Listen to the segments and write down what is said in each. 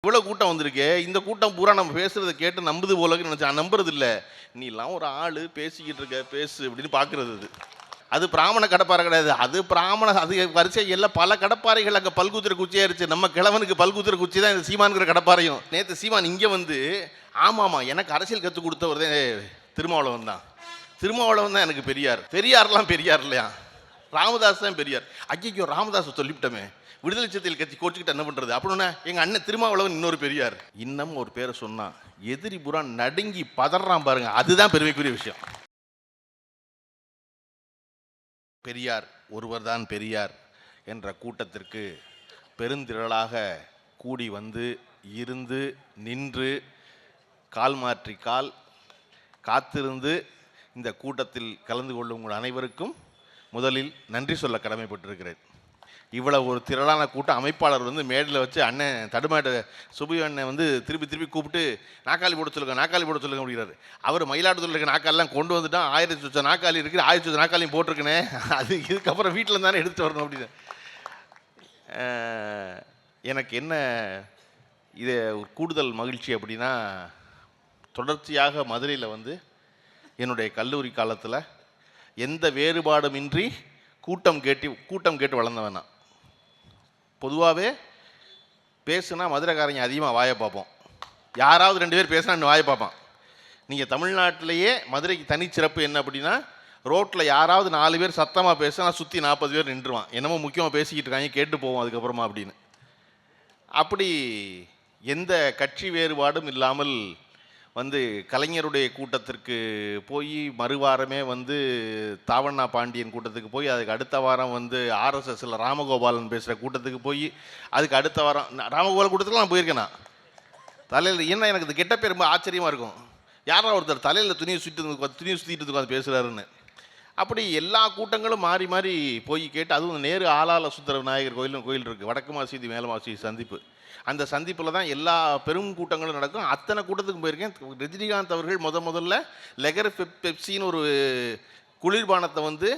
இவ்வளோ கூட்டம் வந்திருக்கே, இந்த கூட்டம் பூரா நம்ம பேசுறதை கேட்டு நம்புது போலன்னு நினச்சா நம்புறது இல்லை. நீலாம் ஒரு ஆள் பேசிக்கிட்டு இருக்க பேசு அப்படின்னு பார்க்குறது. அது பிராமண கடப்பாறை கிடையாது. அது பிராமண அது வரிசை எல்லாம் பல கடப்பாறைகள் அங்கே பல்குத்திர குச்சியாயிருச்சு. நம்ம கிழவனுக்கு பல்குத்திர குச்சி தான் இந்த சீமான்கிற கடப்பாறையும். நேற்று சீமான் இங்கே வந்து ஆமாம் எனக்கு அரசியல் கற்றுக் கொடுத்தவர் தான் திருமாவளவன் தான். திருமாவளவன் தான் எனக்கு பெரியார். பெரியார்லாம் பெரியார் இல்லையா, ராமதாஸ் தான் பெரியார். ஐயோ ராமதாஸ் சொல்லிவிட்டோமே, விடுதலை சிறுத்தைகள் கட்சி கோச்சுக்கிட்ட என்ன பண்ணுறது அப்படின்னா எங்கள் அண்ணன் திருமாவளவன் இன்னொரு பெரியார். இன்னும் ஒரு பேரை சொன்னா எதிரி புறா நடுங்கி பதறான் பாருங்க, அதுதான் பெருமைக்குரிய விஷயம். பெரியார் ஒருவர் தான் பெரியார் என்ற கூட்டத்திற்கு பெருந்திரளாக கூடி வந்து இருந்து நின்று கால் மாற்றி கால் காத்திருந்து இந்த கூட்டத்தில் கலந்து கொள்ளும் உங்கள் அனைவருக்கும் முதலில் நன்றி சொல்ல கடமைப்பட்டிருக்கிறேன். இவ்வளவு ஒரு திரளான கூட்டம் அமைப்பாளர் வந்து மேடையில் வச்சு அண்ணன் தடுமாட்ட சுபு அண்ணன் வந்து திருப்பி திருப்பி கூப்பிட்டு நாக்காளி போட சொல்லுங்க நாக்காளி போட சொல்லுங்க அப்படிங்கிறாரு. அவர் மயிலாடுதுறையில் இருக்க நாக்காலெலாம் கொண்டு வந்துட்டான். 1000 சொச்ச நாக்காளி இருக்குது, 1000 சொச்ச நாக்காளியும் போட்டிருக்கனே, அது இதுக்கப்புறம் வீட்டில் தானே எடுத்துகிட்டு வரணும் அப்படின்னு. எனக்கு என்ன இது ஒரு கூடுதல் மகிழ்ச்சி அப்படின்னா, தொடர்ச்சியாக மதுரையில் வந்து என்னுடைய கல்லூரி காலத்தில் எந்த வேறுபாடுமின்றி கூட்டம் கேட்டு வளர்ந்தவன் நான். பொதுவாகவே பேசுனா மதுரைக்காரங்க அதிகமாக வாயை பார்ப்போம். யாராவது 2 பேர் பேசுனா இன்னும் வாயை பார்ப்பான். நீங்கள் தமிழ்நாட்டிலேயே மதுரைக்கு தனிச்சிறப்பு என்ன அப்படின்னா, ரோட்டில் யாராவது 4 பேர் சத்தமாக பேசுனா சுற்றி 40 பேர் நின்றுவான். என்னமோ முக்கியமாக பேசிக்கிட்டு இருக்காங்க, கேட்டு போவோம் அதுக்கப்புறமா அப்படின்னு. அப்படி எந்த கட்சி வேறுபாடும் இல்லாமல் வந்து கலைஞருடைய கூட்டத்திற்கு போய் மறுவாரமே வந்து தாவண்ணா பாண்டியன் கூட்டத்துக்கு போய் அதுக்கு அடுத்த வாரம் வந்து ஆர்எஸ்எஸ்ல ராமகோபாலன் பேசுகிற கூட்டத்துக்கு போய் அதுக்கு அடுத்த வாரம் ராமகோபாலன் கூட்டத்துக்கு நான் போயிருக்கேன். நான் தலையில் என்ன எனக்கு இது கெட்ட பேர் ரொம்ப ஆச்சரியமாக இருக்கும். யாரா ஒருத்தர் தலையில் துணியை சுற்றிட்டு உட்காந்து பேசுகிறாருன்னு. அப்படி எல்லா கூட்டங்களும் மாறி மாறி போய் கேட்டு, அதுவும் நேரு ஆளால சுந்தர விநாயகர் கோயில் இருக்குது, வடக்கு மாசீதி மேல மாசீதி சந்திப்பு. அந்த சந்திப்பில் தான் எல்லா பெரும் கூட்டங்களும் நடக்கும். அத்தனை கூட்டத்துக்கும் போயிருக்கேன். ரஜினிகாந்த் அவர்கள் முதல்ல லெகர் பெப்சின்னு ஒரு குளிர்பானத்தை வந்து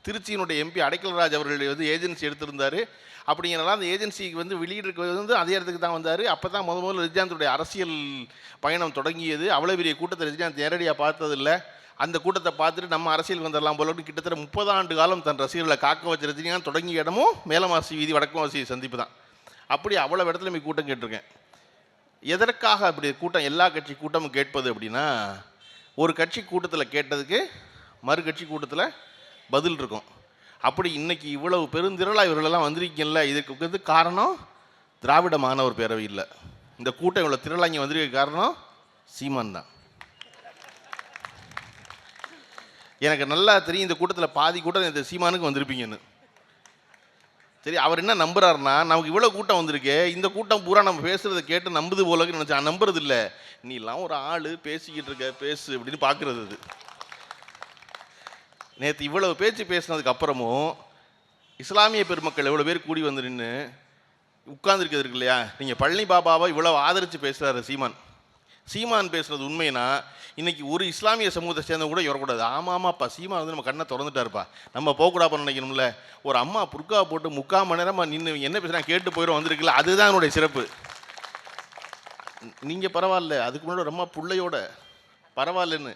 திருச்சியினுடைய எம்பி அடைக்கலராஜ் அவர்கள் வந்து ஏஜென்சி எடுத்திருந்தார். அப்படிங்கிறனால அந்த ஏஜென்சிக்கு வந்து வெளியிடுறது வந்து அதே இடத்துக்கு தான் வந்தார். அப்போ தான் முதல்ல ரஜினிகாந்துடைய அரசியல் பயணம் தொடங்கியது. அவ்வளோ பெரிய கூட்டத்தை ரஜினிகாந்த் நேரடியாக பார்த்ததில்லை. அந்த கூட்டத்தை பார்த்துட்டு நம்ம அரசியல் வந்துடலாம் போல கிட்டத்தட்ட 30 ஆண்டு காலம் தன் ரசிகர்களை காக்க வச்ச ரஜினிகாந்த் தொடங்கிய இடமும் மேலமாசி வீதி வடக்கு மாசி சந்திப்பு தான். அப்படி அவ்வளோ இடத்துல போய் கூட்டம் கேட்டிருக்கேன். எதற்காக அப்படி கூட்டம் எல்லா கட்சி கூட்டமும் கேட்பது அப்படின்னா, ஒரு கட்சி கூட்டத்தில் கேட்டதுக்கு மறு கட்சி கூட்டத்தில் பதில் இருக்கும். அப்படி இன்னைக்கு இவ்வளவு பெருந்திரளாக இவர்களெல்லாம் வந்திருக்கீங்கல்ல, இதுக்கு வந்து காரணம் திராவிட மாணவர் பேரவை இல்லை. இந்த கூட்டம் இவ்வளோ திரளாக இங்கே வந்திருக்க காரணம் சீமான் தான். எனக்கு நல்லா தெரியும் இந்த கூட்டத்தில் பாதி கூட்டம் இந்த சீமானுக்கு வந்திருப்பீங்கன்னு. சரி, அவர் என்ன நம்புறாருன்னா, நமக்கு இவ்வளோ கூட்டம் வந்திருக்கே, இந்த கூட்டம் பூரா நம்ம பேசுறதை கேட்டு நம்புது போலன்னு நினச்சா நம்புறது இல்லை. நீலாம் ஒரு ஆள் பேசிக்கிட்டு இருக்க பேசு அப்படின்னு பார்க்குறது. அது நேற்று இவ்வளவு பேச்சு பேசினதுக்கு அப்புறமும் இஸ்லாமிய பெருமக்கள் எவ்வளோ பேர் கூடி வந்து நின்று உட்கார்ந்துருக்கிறது இருக்கு இல்லையா. நீங்கள் பழனி பாபாவை இவ்வளோ ஆதரித்து பேசுகிறாரு சீமான் பேசுகிறது உண்மைனா, இன்னைக்கு ஒரு இஸ்லாமிய சமூகத்தை சேர்ந்த கூட வரக்கூடாது. ஆமாப்பா சீமான் வந்து நம்ம கண்ணை திறந்துட்டாருப்பா, நம்ம போகக்கூடாதுன்னு நினைக்கணும்ல. ஒரு அம்மா புர்காவை போட்டு 3/4 மணி நேரமாக நின்று என்ன பேசுகிறாங்க கேட்டு போயிடும் வந்திருக்குல்ல, அதுதான் என்னுடைய சிறப்பு. நீங்கள் பரவாயில்ல, அதுக்கு முன்னாடி ரொம்ப பிள்ளையோட பரவாயில்லன்னு.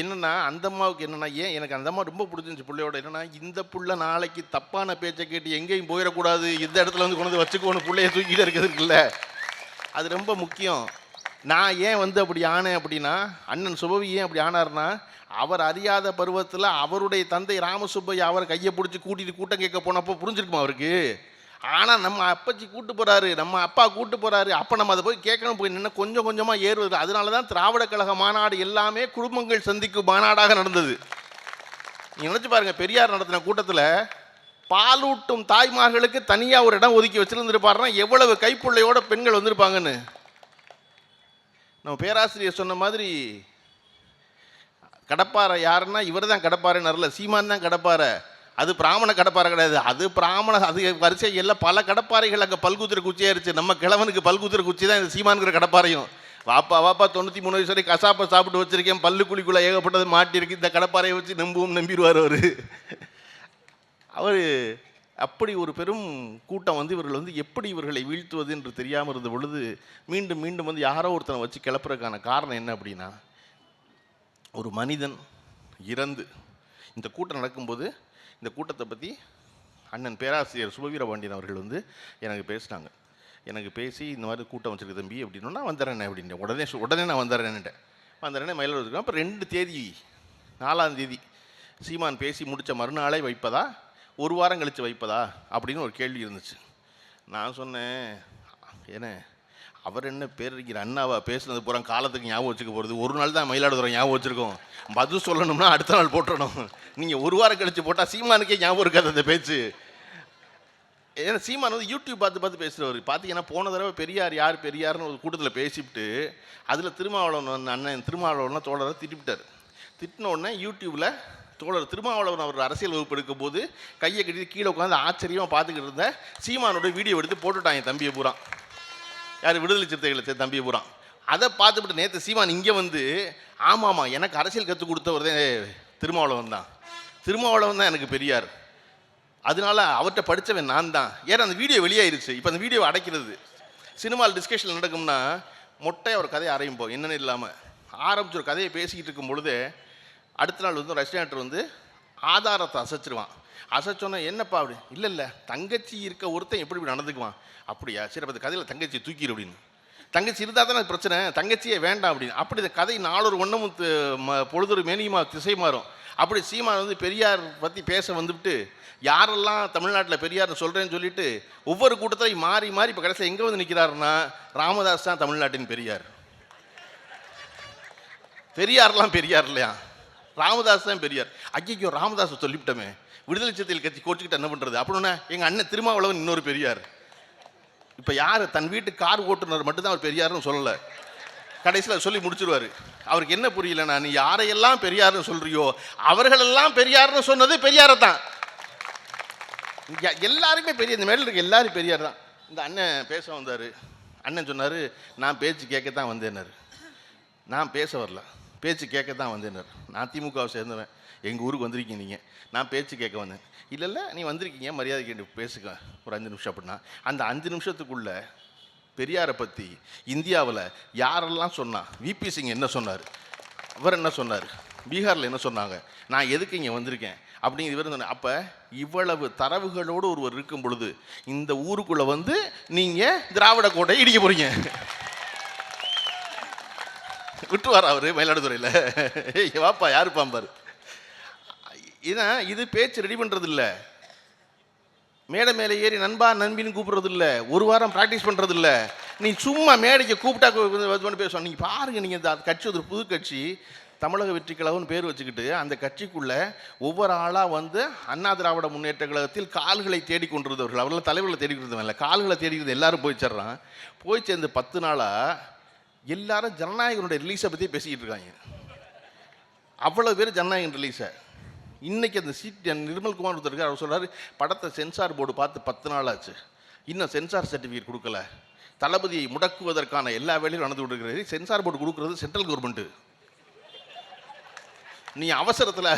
என்னென்னா அந்த அம்மாவுக்கு என்னென்னா, ஏன் எனக்கு அந்த அம்மா ரொம்ப பிடிச்சிருந்துச்சு பிள்ளையோட. என்னென்னா, இந்த புள்ள நாளைக்கு தப்பான பேச்சை கேட்டு எங்கேயும் போயிடக்கூடாது, இந்த இடத்துல வந்து கொண்டு வச்சுக்கோன்னு பிள்ளைய தூக்கிட்டு இருக்கிறது இருக்குல்ல, அது ரொம்ப முக்கியம். நான் ஏன் வந்து அப்படி ஆனேன் அப்படின்னா, அண்ணன் சுபவி ஏன் அப்படி ஆனார்னா, அவர் அறியாத பருவத்தில் அவருடைய தந்தை ராமசுப்பையா அவரை கையை பிடிச்சி கூட்டம் கேட்க போனப்போ புரிஞ்சிருக்குமா அவருக்கு. ஆனால் நம்ம அப்பச்சி கூட்டு போகிறாரு, நம்ம அப்பா கூட்டு போகிறாரு, அப்போ நம்ம அதை போய் கேட்கணும், போய் நின்று கொஞ்சம் கொஞ்சமாக ஏறுவது. அதனால தான் திராவிட கழக மாநாடு எல்லாமே குடும்பங்கள் சந்திக்கும் மாநாடாக நடந்தது. நீங்கள் நினச்சி பாருங்கள், பெரியார் நடத்தின கூட்டத்தில் பாலூட்டும் தாய்மார்களுக்கு தனியாக ஒரு இடம் ஒதுக்கி வச்சுருந்துருப்பாருன்னா எவ்வளவு கைப்புள்ளையோட பெண்கள் வந்திருப்பாங்கன்னு. நம்ம பேராசிரியர் சொன்ன மாதிரி கடப்பாறை யாருன்னா இவர் தான் கடப்பாறைன்னு வரல, சீமான் தான் கடப்பாறை. அது பிராமண கடப்பாறை கிடையாது, அது பிராமண அது வரிசை எல்லாம் பல கடப்பாறைகள் அங்கே பல்குத்திர குச்சியாயிருச்சு. நம்ம கிழவனுக்கு பல்குத்திர குச்சி தான் இந்த சீமான்கிற கடப்பாறையும். வாப்பா 93 வயசு வரை கசாப்பை சாப்பிட்டு வச்சிருக்கேன், பல்லு குழிக்குள்ளே ஏகப்பட்டது மாட்டிருக்கு, இந்த கடப்பாறையை வச்சு நம்பிடுவார் அவர். அப்படி ஒரு பெரும் கூட்டம் வந்து இவர்கள் வந்து எப்படி இவர்களை வீழ்த்துவது என்று தெரியாமல் இருந்த பொழுது மீண்டும் மீண்டும் வந்து யாரோ ஒருத்தனை வச்சு கிளப்புறதுக்கான காரணம் என்ன அப்படின்னா, ஒரு மனிதன் இறந்து இந்த கூட்டம் நடக்கும்போது இந்த கூட்டத்தை பற்றி அண்ணன் பேராசிரியர் சுபவீரபாண்டியன் அவர்கள் வந்து எனக்கு பேசினாங்க. எனக்கு பேசி இந்த மாதிரி கூட்டம் வச்சுருக்கு தம்பி அப்படின்னா வந்துடுறேன் அப்படின்ட்டு உடனே நான் வந்துடுறேன்னுட்டேன். வந்துடுறேனே மயிலாடுதுறை. அப்போ 2 தேதி 4ஆம் தேதி சீமான் பேசி முடித்த மறுநாளே வைப்பதா, ஒரு வாரம் கழித்து வைப்பதா அப்படின்னு ஒரு கேள்வி இருந்துச்சு. நான் சொன்னேன், ஏன்னா அவர் என்ன பேரறிஞர் அண்ணாவா பேசுனது பூரா காலத்துக்கு ஞாபகம் வச்சுக்க போகிறது, ஒரு நாள் தான் மயிலாடுதுறை ஞாபகம் வச்சுருக்கோம், பதில் சொல்லணும்னா அடுத்த நாள் போட்டுடணும். நீங்கள் ஒரு வாரம் கழித்து போட்டால் சீமானுக்கே ஞாபகம் இருக்காது அந்த பேச்சு. ஏன்னா சீமான் வந்து யூடியூப் பார்த்து பேசுகிறவர். பார்த்தீங்கன்னா போன தடவை பெரியார் யார் பெரியார்னு ஒரு கூட்டத்தில் பேசிவிட்டு அதில் திருமாவளவன் அண்ணன் திருமாவளவன்லாம் தோழரை திட்டிவிட்டார். திட்டின உடனே யூடியூப்பில் தோழர் திருமாவளவன் அவர் அரசியல் வகுப்பு எடுக்கும் போது கையை கட்டி கீழே உட்காந்து ஆச்சரியமாக பார்த்துக்கிட்டு இருந்த சீமானோட வீடியோ எடுத்து போட்டுட்டாங்க தம்பியை பூரா. யார் விடுதலை சிறுத்தைகளை தம்பியை பூரா. அதை பார்த்துவிட்டு நேற்று சீமான் இங்கே வந்து ஆமாம் எனக்கு அரசியல் கற்றுக் கொடுத்தவர் தான் திருமாவளவன் தான் எனக்கு பெரியார், அதனால அவர்கிட்ட படித்தவன் நான் தான். ஏன்னா அந்த வீடியோ வெளியாயிருச்சு. இப்போ அந்த வீடியோவை அடைக்கிறது சினிமாவில் டிஸ்கஷன் நடக்கும்னா மொட்டையாக ஒரு கதையை ஆரம்பிப்போம் என்னென்னு இல்லாமல் ஆரம்பிச்சு ஒரு கதையை பேசிக்கிட்டு இருக்கும் பொழுது அடுத்த நாள் வந்து ரெஸ்டாரண்ட் வந்து ஆதாரத்தை அசைச்சிருவான். அசைச்சோன்னா என்னப்பா அப்படி இல்லை தங்கச்சி இருக்க ஒருத்தன் எப்படி நடந்துக்குவான். அப்படியா, சரி அப்போ அந்த கதையில் தங்கச்சி தூக்கிடு அப்படின்னு. தங்கச்சி இருந்தால் தானே பிரச்சனை, தங்கச்சியே வேண்டாம் அப்படின்னு. அப்படி இந்த கதை நாளொரு ஒன்றும் பொழுதொரு மேனியுமா திசை மாறும். அப்படி சீமான் வந்து பெரியார் பற்றி பேச வந்துவிட்டு யாரெல்லாம் தமிழ்நாட்டில் பெரியார்னு சொல்கிறேன்னு சொல்லிட்டு ஒவ்வொரு கூட்டத்திலையும் மாறி இப்போ கடைசியில் எங்கே வந்து நிற்கிறாருன்னா ராமதாஸ் தான் தமிழ்நாட்டின் பெரியார். பெரியார்லாம் பெரியார் இல்லையா, ராமதாஸ் தான் பெரியார். ஐயோ ராமதாஸை சொல்லிவிட்டோமே, விடுதலை சிறுத்தைகள் கட்சி கோச்சுக்கிட்டு என்ன பண்ணுறது அப்படின்னா எங்கள் அண்ணன் திருமாவளவன் இன்னொரு பெரியார். இப்போ யார் தன் வீட்டு கார் ஓட்டுநர் மட்டும்தான் அவர் பெரியார்னு சொல்லலை, கடைசியில் சொல்லி முடிச்சிருவார். அவருக்கு என்ன புரியலண்ணா, நீ யாரையெல்லாம் பெரியார்னு சொல்கிறியோ அவர்களெல்லாம் பெரியார்னு சொன்னது பெரியாரை தான். எல்லாருமே பெரிய இந்த மேலே இருக்க எல்லாரும் பெரியார் தான். இந்த அண்ணன் பேச வந்தார். அண்ணன் சொன்னார் நான் பேச்சு கேட்கத்தான் வந்தேன்னார். நான் பேச வரல, பேச்சு கேட்கத்தான் வந்தேன்னார். நான் திமுகவை சேர்ந்தவன், எங்கள் ஊருக்கு வந்திருக்கீங்க நீங்கள், நான் பேச்சு கேட்க வந்தேன். இல்லை நீ வந்திருக்கீங்க மரியாதை கேட்டு பேசுங்க ஒரு 5 நிமிஷம் அப்படின்னா அந்த 5 நிமிஷத்துக்குள்ள பெரியாரை பற்றி இந்தியாவில் யாரெல்லாம் சொன்னால், விபி சிங் என்ன சொன்னார், அவர் என்ன சொன்னார், பீகாரில் என்ன சொன்னாங்க, நான் எதுக்கு இங்கே வந்திருக்கேன் அப்படிங்கிற இவர் சொன்னார். அப்போ இவ்வளவு தரவுகளோடு ஒருவர் இருக்கும் பொழுது இந்த ஊருக்குள்ளே வந்து நீங்கள் திராவிட கோட்டையை இடிக்க போகிறீங்க. விட்டுவார் அவர் மயிலாடுதுறையில், ஏய் வாப்பா யாரு பாம்பார். இது பேச்சு ரெடி பண்ணுறது இல்லை, மேடை மேலே ஏறி நண்பா நண்பின்னு கூப்பிட்றது இல்லை, ஒரு வாரம் ப்ராக்டிஸ் பண்ணுறது இல்லை. நீ சும்மா மேடைக்கு கூப்பிட்டா பேசுவோம். நீங்கள் பாருங்கள், நீங்கள் இந்த கட்சி ஒரு புது கட்சி தமிழக வெற்றி கழகம்னு பேர் வச்சுக்கிட்டு அந்த கட்சிக்குள்ளே ஒவ்வொரு ஆளாக வந்து அண்ணா திராவிட முன்னேற்ற கழகத்தில் கால்களை தேடி கொண்டிருந்தவர்கள், அவர்கள் தலைவர்களை தேடி கொண்டிருந்தவங்க இல்லை, கால்களை தேடிக்கிறது எல்லாரும் போய் சேர்றான். போய் சேர்ந்து 10 நாளாக எல்லாரும் ஜனநாயகனுடைய ரிலீஸை பற்றி பேசிக்கிட்டு இருக்காங்க. அவ்வளோ பேர் ஜனநாயகன் ரிலீஸை. இன்றைக்கி அந்த நிர்மல்குமார் ஒருத்தர் இருக்கார், அவர் சொல்கிறார் படத்தை சென்சார் போர்டு பார்த்து 10 நாள் ஆச்சு, இன்னும் சென்சார் சர்டிஃபிகேட் கொடுக்கல, தளபதியை முடக்குவதற்கான எல்லா வேலையும் நடந்து கொண்டிருக்கிறது. சென்சார் போர்டு கொடுக்குறது சென்ட்ரல் கவர்மெண்ட்டு, நீ அவசரத்தில்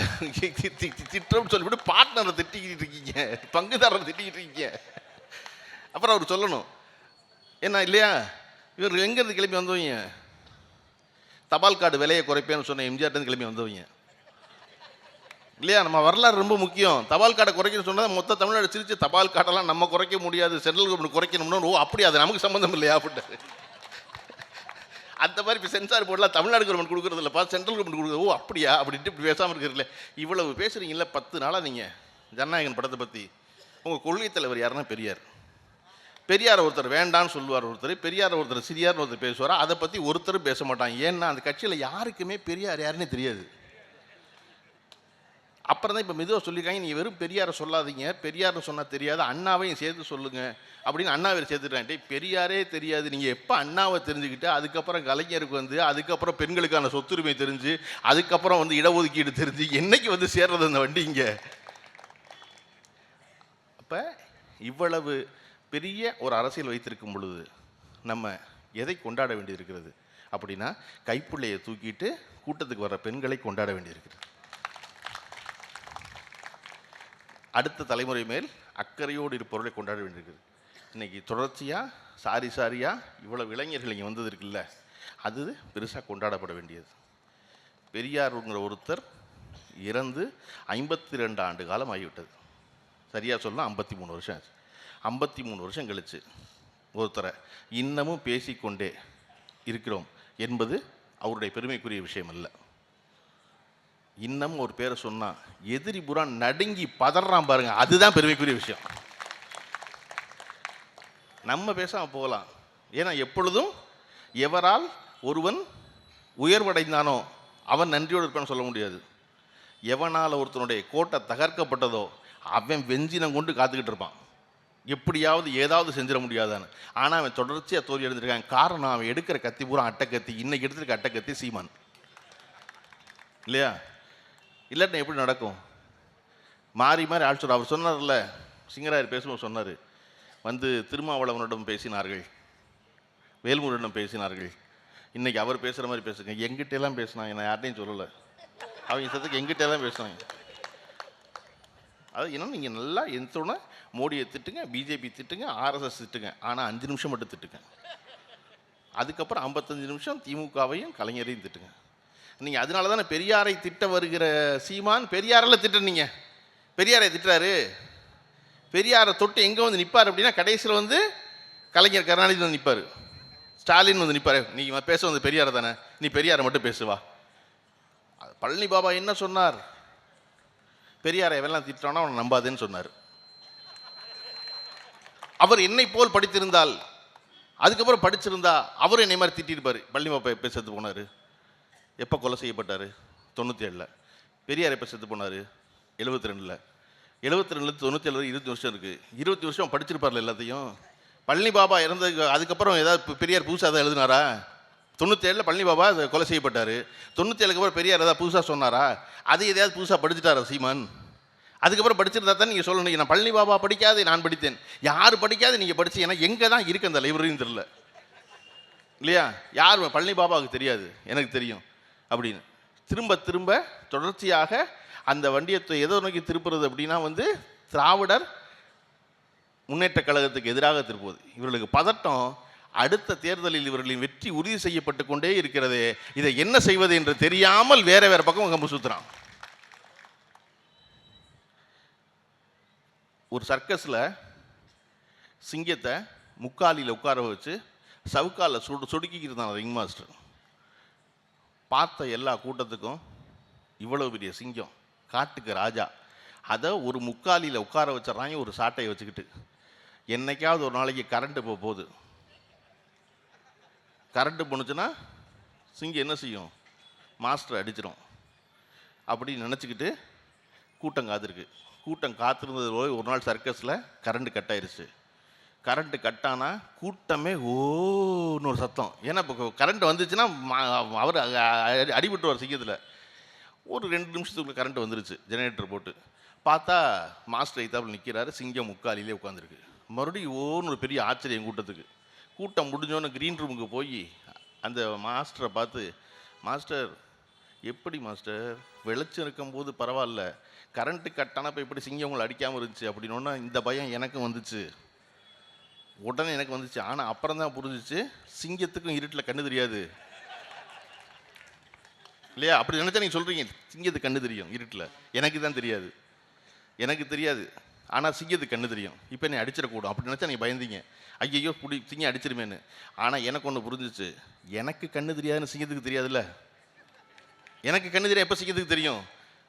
திட்டம்னு சொல்லிவிட்டு பார்ட்னரை திட்டிக்கிட்டு இருக்கீங்க, பங்குதாரரை திட்டிக்கிட்டு இருக்கீங்க. அப்புறம் அவர் சொல்லணும் என்ன இல்லையா, இவர் எங்கேருந்து கிளம்பி வந்தவங்க, தபால் கார்டு விலையை குறைப்பேன்னு சொன்ன எம்ஜிஆர்லேருந்து கிளம்பி வந்தவங்க இல்லையா. நம்ம வரலாறு ரொம்ப முக்கியம். தபால் கார்டை குறைக்கணும்னு சொன்னால் மொத்த தமிழ்நாடு சிரிச்சு தபால் கார்டெல்லாம் நம்ம குறைக்க முடியாது, சென்ட்ரல் கவர்மெண்ட் குறைக்கணும்னு. ஓ அப்படி, அது நமக்கு சம்மந்தம் இல்லையா அப்படின்ட்டு. அந்த மாதிரி இப்போ சென்சார் போர்டெலாம் தமிழ்நாடு கவர்மெண்ட் கொடுக்குறது இல்லைப்பா, சென்ட்ரல் கவர்மெண்ட் கொடுக்குறது. ஓ அப்படியா அப்படின்ட்டு இப்படி பேசாமல் இருக்கிறீங்களே. இவ்வளவு பேசுகிறீங்களே 10 நாளாக நீங்கள் ஜனநாயகன் படத்தை பற்றி. உங்கள் கொள்கை தலைவர் யாருன்னா பெரியார். பெரியார் ஒருத்தர் வேண்டான்னு சொல்லுவார், ஒருத்தர் பெரியார் ஒருத்தர் சிறியார்னு ஒருத்தர் பேசுவார். அதை பற்றி ஒருத்தரும் பேச மாட்டாங்க. ஏன்னா அந்த கட்சியில் யாருக்குமே பெரியார் யாருன்னே தெரியாது. அப்புறம் தான் இப்போ மெதுவாக சொல்லியிருக்காங்க, நீங்கள் வெறும் பெரியாரை சொல்லாதீங்க, பெரியார்னு சொன்னால் தெரியாது, அண்ணாவையும் சேர்த்து சொல்லுங்கள் அப்படின்னு அண்ணாவை சேர்த்துட்டான்ட்டே. பெரியாரே தெரியாது, நீங்கள் எப்போ அண்ணாவை தெரிஞ்சுக்கிட்டு அதுக்கப்புறம் கலைஞருக்கு வந்து அதுக்கப்புறம் பெண்களுக்கான சொத்துரிமை தெரிஞ்சு அதுக்கப்புறம் வந்து இடஒதுக்கீடு தெரிஞ்சு என்னைக்கு வந்து சேர்றது அந்த வண்டி இங்கே. அப்போ இவ்வளவு பெரிய ஒரு அரசியல் வைத்திருக்கும் பொழுது நம்ம எதை கொண்டாட வேண்டியிருக்கிறது அப்படின்னா, கைப்பிள்ளையை தூக்கிட்டு கூட்டத்துக்கு வர பெண்களை கொண்டாட வேண்டியிருக்கிறது. அடுத்த தலைமுறை மேல் அக்கறையோடு இருப்பவர்களை கொண்டாட வேண்டியிருக்குது. இன்றைக்கி தொடர்ச்சியாக சாரியாக இவ்வளவு இளைஞர்கள் இங்கே வந்தது இருக்குல்ல, அது பெருசாக கொண்டாடப்பட வேண்டியது. பெரியாருங்கிற ஒருத்தர் இறந்து 52 ஆண்டு காலம் ஆகிவிட்டது. சரியாக சொல்லலாம் 53 வருஷம் ஆச்சு. 53 வருஷம் கழிச்சு ஒருத்தரை இன்னமும் பேசிக்கொண்டே இருக்கிறோம் என்பது அவருடைய பெருமைக்குரிய விஷயம் அல்ல. இன்னமும் ஒரு பேரை சொன்னா எதிரி புறா நடுங்கி பதறான் பாருங்க, அதுதான் பெருமைக்குரிய விஷயம். நம்ம பேசாம போகலாம். ஏன்னா எப்பொழுதும் எவரால் ஒருவன் உயர்வடைந்தானோ அவன் நன்றியோடு இருப்பான்னு சொல்ல முடியாது. எவனால் ஒருத்தனுடைய கோட்டை தகர்க்கப்பட்டதோ அவன் வெஞ்சினம் கொண்டு காத்துக்கிட்டு இருப்பான், எப்படியாவது ஏதாவது செஞ்சிட முடியாதான்னு. ஆனால் அவன் தொடர்ச்சியாக தோல்வி எடுத்துருக்கான். காரணம், அவன் எடுக்கிற கத்தி பூரா அட்டைக்கத்தி. இன்னைக்கு எடுத்துருக்க அட்டைக்கத்தி சீமான் இல்லையா? இல்லாட்டினா எப்படி நடக்கும்? மாறி மாறி ஆட்சி. அவர் சொன்னார்ல, சிங்கராயர் பேசும்போது சொன்னார், வந்து திருமாவளவனிடம் பேசினார்கள், வேல்முருகனிடம் பேசினார்கள். இன்றைக்கி அவர் பேசுகிற மாதிரி பேசுங்க. எங்கிட்டெல்லாம் பேசினாங்க, நான் யார்ட்டையும் சொல்லலை. அவங்க சத்துக்கு எங்கிட்டெல்லாம் பேசினாங்க. அது என்னன்னா, நீங்கள் நல்லா எந்தோடனே மோடியை திட்டுங்க, பிஜேபி திட்டுங்க, ஆர்எஸ்எஸ் திட்டுங்க, ஆனால் 5 நிமிஷம் மட்டும் திட்டுங்க. அதுக்கப்புறம் 55 நிமிஷம் திமுகவையும் கலைஞரையும் திட்டுங்க. நீங்கள் அதனால தானே பெரியாரை திட்ட வருகிற சீமான் பெரியாரெல்லாம் திட்டுனீங்க. பெரியாரை திட்டுறாரு, பெரியாரை தொட்டு எங்கே வந்து நிற்பார் அப்படின்னா கடைசியில் வந்து கலைஞர் கருணாநிதி வந்து நிற்பார், ஸ்டாலின் வந்து நிற்பார். நீ பேச வந்து பெரியாரை தானே, நீ பெரியாரை மட்டும் பேசுவா. பழனி பாபா என்ன சொன்னார்? பெரியாரை எவெல்லாம் திட்டானோ அவனை நம்பாதுன்னு சொன்னார். அவர் என்னை போல் படித்திருந்தால், அதுக்கப்புறம் படிச்சிருந்தா அவர் என்னை மாதிரி திட்டிருப்பார். பழனி பாபா எப்போ செத்து போனார்? எப்போ கொலை செய்யப்பட்டார்? 97. பெரியார் எப்போ செத்து போனார்? 72. 72 97 20 வருஷம் இருக்குது. 20 வருஷம் படிச்சிருப்பார்ல எல்லாத்தையும். பழனி பாபா இறந்ததுக்கு அதுக்கப்புறம் ஏதாவது பெரியார் புதுசாக தான் எழுதினாரா? 97 பழனி பாபா கொலை செய்யப்பட்டார். 97க்கு அப்புறம் பெரியார் ஏதாவது புதுசாக சொன்னாரா? அது எதையாவது புதுசாக படிச்சுட்டாரா சீமான்? அதுக்கப்புறம் படிச்சிருந்தா தான் நீங்கள் சொல்லணும், நான் பழனி பாபா படிக்காது நான் படித்தேன். யார் படிக்காது நீங்கள் படிச்சு? ஏன்னா எங்கே தான் இருக்குது அந்த லைப்ரரின்னு தெரியல இல்லையா? யார் பழனி பாபாவுக்கு தெரியாது, எனக்கு தெரியும் அப்படின்னு திரும்ப திரும்ப தொடர்ச்சியாக அந்த வண்டியத்தை எதை நோக்கி திருப்புறது அப்படின்னா வந்து திராவிடர் முன்னேற்ற கழகத்துக்கு எதிராக திருப்புவது. இவர்களுக்கு பதட்டம், அடுத்த தேர்தலில் இவர்களின் வெற்றி உறுதி செய்யப்பட்டு கொண்டே இருக்கிறது. இதை என்ன செய்வது என்று தெரியாமல் வேற வேற பக்கம் கம்பு சுத்துறான். ஒரு சர்க்கஸில் சிங்கத்தை முக்காலியில் உட்கார வச்சு சவுக்காலில் சொடுக்கிக்கிட்டு இருந்தான் ரிங் மாஸ்டர். பார்த்த எல்லா கூட்டத்துக்கும் இவ்வளவு பெரிய சிங்கம், காட்டுக்கு ராஜா, அதை ஒரு முக்காலியில் உட்கார வச்சிடறாங்க ஒரு சாட்டையை வச்சுக்கிட்டு. என்னைக்காவது ஒரு நாளைக்கு கரண்ட்டு போகுது, கரண்ட்டு போணுச்சுன்னா சிங்கம் என்ன செய்யும்? மாஸ்டர் அடிச்சிடும் அப்படின்னு நினச்சிக்கிட்டு கூட்டம் காத்திருக்கு. கூட்டம் காத்திருந்தது போய் ஒரு நாள் சர்க்கஸில் கரண்ட்டு கட் ஆயிடுச்சு. கரண்ட்டு கட்டானா கூட்டமே ஓன்னு ஒரு சத்தம். ஏன்னா இப்போ கரண்ட் வந்துச்சுன்னா அவர் அடிபட்டுவார் சிங்கத்தில். ஒரு 2 நிமிஷத்துக்குள்ள கரண்ட் வந்துருச்சு. ஜெனரேட்டர் போட்டு பார்த்தா மாஸ்டர் ஐத்தாப்பில் நிற்கிறாரு, சிங்கம் முக்காலிலே உட்காந்துருக்கு. மறுபடியும் ஓன்னு ஒரு பெரிய ஆச்சரியம் கூட்டத்துக்கு. கூட்டம் முடிஞ்சோன்னு க்ரீன் ரூமுக்கு போய் அந்த மாஸ்டரை பார்த்து, மாஸ்டர் எப்படி மாஸ்டர், வெளிச்சம் இருக்கும்போது பரவாயில்ல, கரண்ட்டு கட்டானப்போ எப்படி சிங்கம் உங்களை அடிக்காமல் இருந்துச்சு அப்படின்னோன்னா இந்த பயம் எனக்கும் வந்துச்சு, உடனே எனக்கு வந்துச்சு. ஆனால் அப்புறம் தான் புரிஞ்சிச்சு, சிங்கத்துக்கும் இருட்டில் கண்ணு தெரியாது இல்லையா? அப்படி நினச்சா நீங்கள் சொல்கிறீங்க சிங்கத்துக்கு கண்ணு தெரியும் இருட்டில், எனக்கு தான் தெரியாது, எனக்கு தெரியாது, ஆனால் சிங்கத்துக்கு கண்ணு தெரியும். இப்போ நீ அடிச்சிடக்கூடும் அப்படி நினச்சா நீங்கள் பயந்தீங்க, ஐயோ சிங்கம் அடிச்சிருமேன்னு. ஆனால் எனக்கு ஒன்று புரிஞ்சிச்சு, எனக்கு கண்ணு தெரியாதுன்னு சிங்கத்துக்கு தெரியாதுல்ல. எனக்கு கண்ணு தெரியாது, எப்போ சிங்கத்துக்கு தெரியும்?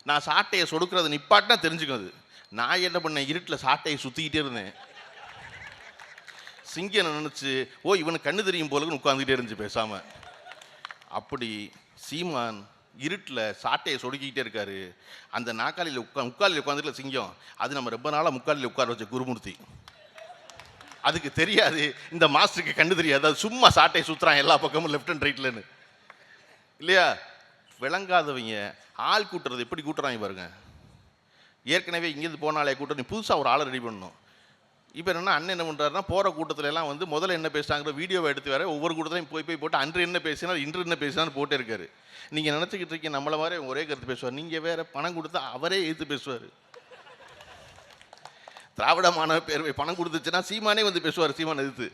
நான் சாட்டையை சொடுக்கிறத நிப்பாட்டினா தெரிஞ்சுக்கும் அது. நான் என்ன பண்ணேன், இருட்டில் சாட்டையை சுற்றிக்கிட்டே இருந்தேன். சிங்கம் நினச்சி ஓ இவனுக்கு கண்ணு தெரியும் போலன்னு உட்காந்துக்கிட்டே இருந்துச்சு பேசாமல். அப்படி சீமான் இருட்டில் சாட்டையை சொடுக்கிக்கிட்டே இருக்காரு. அந்த நாக்காளியில் முக்காலியில் உட்காந்துருக்கல சிங்கம், அது நம்ம ரொம்ப நாளாக முக்காலியில் உட்கார வச்ச குருமூர்த்தி. அதுக்கு தெரியாது இந்த மாஸ்டருக்கு கண்ணு தெரியாது, அது சும்மா சாட்டையை சுற்றுறான் எல்லா பக்கமும் லெஃப்ட் அண்ட் ரைட்லன்னு இல்லையா? விளங்காதவங்க ஆள் கூட்டுறது எப்படி கூட்டுறாங்க பாருங்க. ஏற்கனவே இங்கேருந்து போனாலே கூட்டம், நீ புதுசாக ஒரு ஆளை ரெடி பண்ணணும். இப்போ என்னென்னா அண்ணன் என்ன பண்ணுறாருன்னா, போகிற கூட்டத்துல எல்லாம் வந்து முதல்ல என்ன பேசுகிறாங்கிற வீடியோவை எடுத்து வேறு ஒவ்வொரு கூட்டத்திலையும் போய் போட்டு அன்று என்ன பேசினார் இன்று என்ன பேசினான்னு போட்டே இருக்காரு. நீங்கள் நினச்சிக்கிட்டு இருக்கீங்க நம்மளை மாதிரி ஒரே கருத்து பேசுவார், நீங்கள் வேறு பணம் கொடுத்தா அவரே எதிர்த்து பேசுவார். திராவிட மாணவர் பேரவை பணம் கொடுத்துச்சுன்னா சீமானே வந்து பேசுவார், சீமான் எதிர்த்து.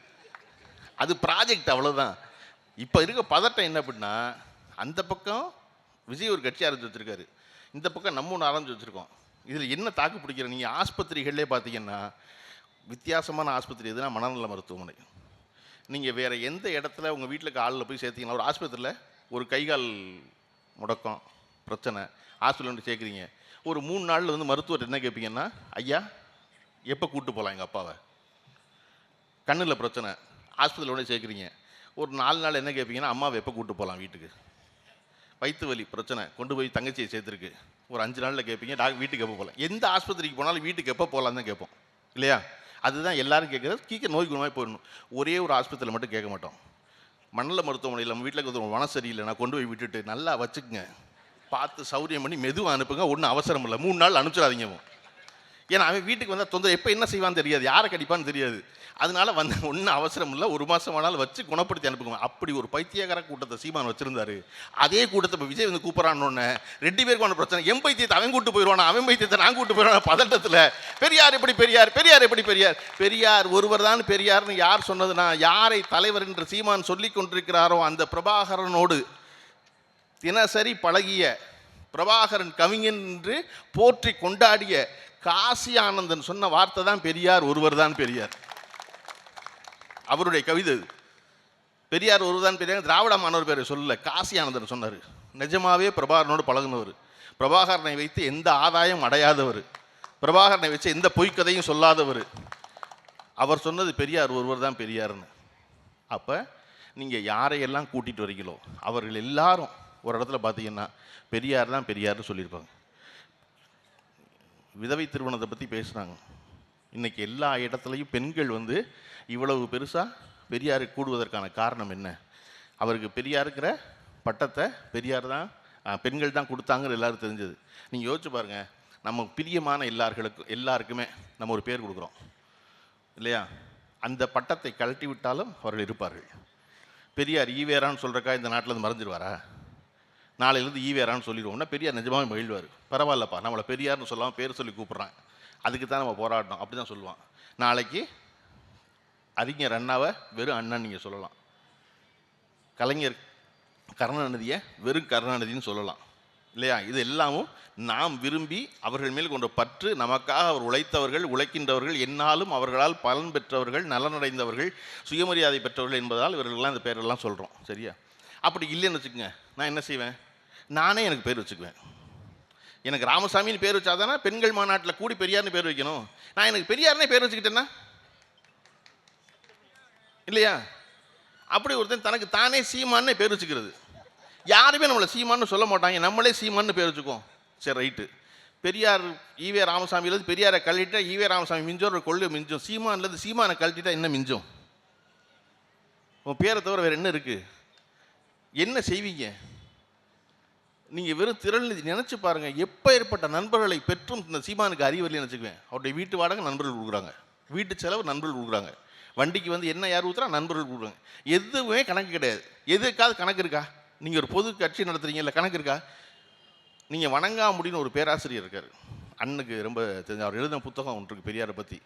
அது ப்ராஜெக்ட், அவ்வளோதான். இப்போ இருக்க பதட்டம் என்ன அப்படின்னா, அந்த பக்கம் விஜய் ஒரு கட்சி ஆரம்பிச்சு வச்சுருக்காரு, இந்த பக்கம் நம்ம ஒன்று ஆரம்பிச்சு வச்சுருக்கோம். இதில் என்ன தாக்கு பிடிக்கிற, நீங்கள் ஆஸ்பத்திரிகளே பார்த்தீங்கன்னா வித்தியாசமான ஆஸ்பத்திரி எதுனா மனநல மருத்துவமனை. நீங்கள் வேறு எந்த இடத்துல உங்கள் வீட்டில் ஆளில் போய் சேர்த்திங்கன்னா, ஒரு ஆஸ்பத்திரியில் ஒரு கைகால் முடக்கம் பிரச்சனை ஹாஸ்பிட்டல் வந்து சேர்க்குறீங்க, ஒரு 3 நாளில் வந்து மருத்துவர் என்ன கேட்பீங்கன்னா, ஐயா எப்போ கூப்பிட்டு போகலாம் எங்கள் அப்பாவை. கண்ணில் பிரச்சனை ஹாஸ்பிட்டலில் கொண்டு சேர்க்குறீங்க, ஒரு 4 நாள் என்ன கேட்பீங்கன்னா, அம்மாவை எப்போ கூப்பிட்டு போகலாம் வீட்டுக்கு. வயிற்று வலி பிரச்சனை கொண்டு போய் தங்கச்சியை சேர்த்துருக்கு, ஒரு 5 நாளில் கேட்பீங்க, வீட்டுக்கு எப்போ போகலாம். எந்த ஆஸ்பத்திரிக்கு போனாலும் வீட்டுக்கு எப்போ போகலாம் தான் கேட்போம் இல்லையா? அதுதான் எல்லாரும் கேட்குறது. நோய் குணமாக போயிடணும். ஒரே ஒரு ஆஸ்பத்திரியில் மட்டும் கேட்க மாட்டோம். மண்டல மருத்துவமனையில் நம்ம வீட்டில் மனம் சரியில்லை, நான் கொண்டு போய் விட்டுட்டு நல்லா வச்சுக்குங்க, பார்த்து சௌரியம் பண்ணி மெதுவாக அனுப்புங்க, ஒன்றும் அவசரம் இல்லை, 3 நாள் அனுப்பிச்சிடாதீங்க. ஏன்னா அவன் வீட்டுக்கு வந்தால் தொந்தரவு, எப்போ என்ன செய்வான்னு தெரியாது, யாரை கடிப்பான்னு தெரியாது. அதனால வந்து ஒன்றும் அவசரம் இல்லை, 1 மாதம் ஆனாலும் வச்சு குணப்படுத்தி அனுப்புங்க. அப்படி ஒரு பைத்தியக்கார கூட்டத்தை சீமான் வச்சிருந்தாரு. அதே கூட்டத்தை இப்போ விஜய் வந்து கூப்பிட்றான்னு 2 பேருக்கு பிரச்சனை. என் பைத்தியத்தை அவன் கூட்டு போயிடுவானா, அவன் பைத்தியத்தை நான் கூட்டு போயிடுவானா பதட்டத்தில். பெரியார் எப்படி பெரியார், பெரியார் எப்படி பெரியார், பெரியார் ஒருவர் தான் பெரியார்னு யார் சொன்னதுன்னா, யாரை தலைவர் என்று சீமான் சொல்லி கொண்டிருக்கிறாரோ அந்த பிரபாகரனோடு தினசரி பழகிய, பிரபாகரன் கவிஞன் என்று போற்றி கொண்டாடிய காசி ஆனந்தன் சொன்ன வார்த்தை தான் பெரியார் ஒருவர் தான் பெரியார். அவருடைய கவிதை பெரியார் ஒருவர் தான் பெரியார். திராவிட மாணவர் பேரை சொல்லல, காசி ஆனந்தன் சொன்னார். நிஜமாவே பிரபாகரனோடு பழகுனவர், பிரபாகரனை வைத்து எந்த ஆதாயம் அடையாதவர், பிரபாகரனை வச்சு எந்த பொய்க்கதையும் சொல்லாதவர். அவர் சொன்னது பெரியார் ஒருவர் தான் பெரியார்னு. அப்போ நீங்கள் யாரையெல்லாம் கூட்டிகிட்டு வரீங்களோ அவர்கள் எல்லாரும் ஒரு இடத்துல பார்த்தீங்கன்னா பெரியார் தான் பெரியார்னு சொல்லியிருப்பாங்க. விதவை திருமணத்தை பற்றி பேசுனாங்க. இன்றைக்கி எல்லா இடத்துலையும் பெண்கள் வந்து இவ்வளவு பெருசாக பெரியாருக்கு கூடுவதற்கான காரணம் என்ன? அவருக்கு பெரியாருக்கிற பட்டத்தை பெரியார் தான், பெண்கள் தான் கொடுத்தாங்கன்னு எல்லாரும் தெரிஞ்சது. நீங்கள் யோசிச்சு பாருங்கள், நம்ம பிரியமான எல்லாருக்குமே நம்ம ஒரு பேர் கொடுக்குறோம் இல்லையா? அந்த பட்டத்தை கழட்டி விட்டாலும் அவர்கள் இருப்பார்கள். பெரியார் ஈவேரான்னு சொல்கிறக்கா இந்த நாட்டில் இருந்து மறைஞ்சிருவாரா? நாளையிலேருந்து ஈவேரான்னு சொல்லிடுவோம்னா பெரியார் நிஜமாகவே மகிழ்வார். பரவாயில்லப்பா, நம்மளை பெரியார்னு சொல்லாமல் பேர் சொல்லி கூப்பிட்றான், அதுக்கு தான் நம்ம போராடணும் அப்படி தான் சொல்லுவான். நாளைக்கு அறிஞர் அண்ணாவை வெறும் அண்ணன் நீங்கள் சொல்லலாம், கலைஞர் கருணாநிதியை வெறும் கருணாநிதின்னு சொல்லலாம் இல்லையா? இது எல்லாமும் நாம் விரும்பி அவர்கள் மேல் கொண்ட பற்று, நமக்காக அவர் உழைத்தவர்கள், உழைக்கின்றவர்கள், என்னாலும் அவர்களால் பலன் பெற்றவர்கள், நலனடைந்தவர்கள், சுயமரியாதை பெற்றவர்கள் என்பதால் இவர்கள்லாம் இந்த பேரெல்லாம் சொல்கிறோம். சரியா? அப்படி இல்லைன்னு வச்சுக்கோங்க, நான் என்ன செய்வேன், நானே எனக்கு பேர் வச்சுக்குவேன். எனக்கு ராமசாமின்னு பேர் வச்சாதானே பெண்கள் மாநாட்டில் கூடி பெரியார்னு பேர் வைக்கணும். நான் எனக்கு பெரியார்னே பேர் வச்சுக்கிட்டேன்னா இல்லையா? அப்படி ஒருத்தன் தனக்கு தானே சீமானே பேர் வச்சுக்கிறது. யாருமே நம்மளை சீமான்னு சொல்ல மாட்டாங்க, நம்மளே சீமான்னு பேர் வச்சுக்குவோம். சரி ரைட்டு, பெரியார் ஈவே ராமசாமியிலேருந்து பெரியாரை கழட்டிட்டா ஈவே ராமசாமி மிஞ்சோட கொள்ளு மிஞ்சும், சீமான்லேருந்து சீமானை கழட்டிட்டா என்ன மிஞ்சும்? உன் பேரை தவிர வேறு என்ன இருக்குது? என்ன செய்வீங்க நீங்கள்? வெறும் திரள் நினச்சி பாருங்கள், எப்போ ஏற்பட்ட நண்பர்களை பெற்றும் இந்த சீமானுக்கு அறிவறியை நினச்சிக்குவேன். அவருடைய வீட்டு வாடகை நண்பர்கள் கொடுக்குறாங்க, வீட்டு செலவு நண்பர்கள் கொடுக்குறாங்க, வண்டிக்கு வந்து என்ன யார் ஊற்றுறா நண்பர்கள் கொடுக்குறாங்க. எதுவுமே கணக்கு கிடையாது. எதுக்காவது கணக்கு இருக்கா? நீங்கள் ஒரு பொது கட்சி நடத்துறீங்க, இல்லை கணக்கு இருக்கா? நீங்கள் வணங்காமுடின்னு ஒரு பேராசிரியர் இருக்கார், அண்ணனுக்கு ரொம்ப தெரிஞ்ச, அவர் எழுதின புத்தகம் ஒன்று இருக்குது பெரியாரை பற்றி,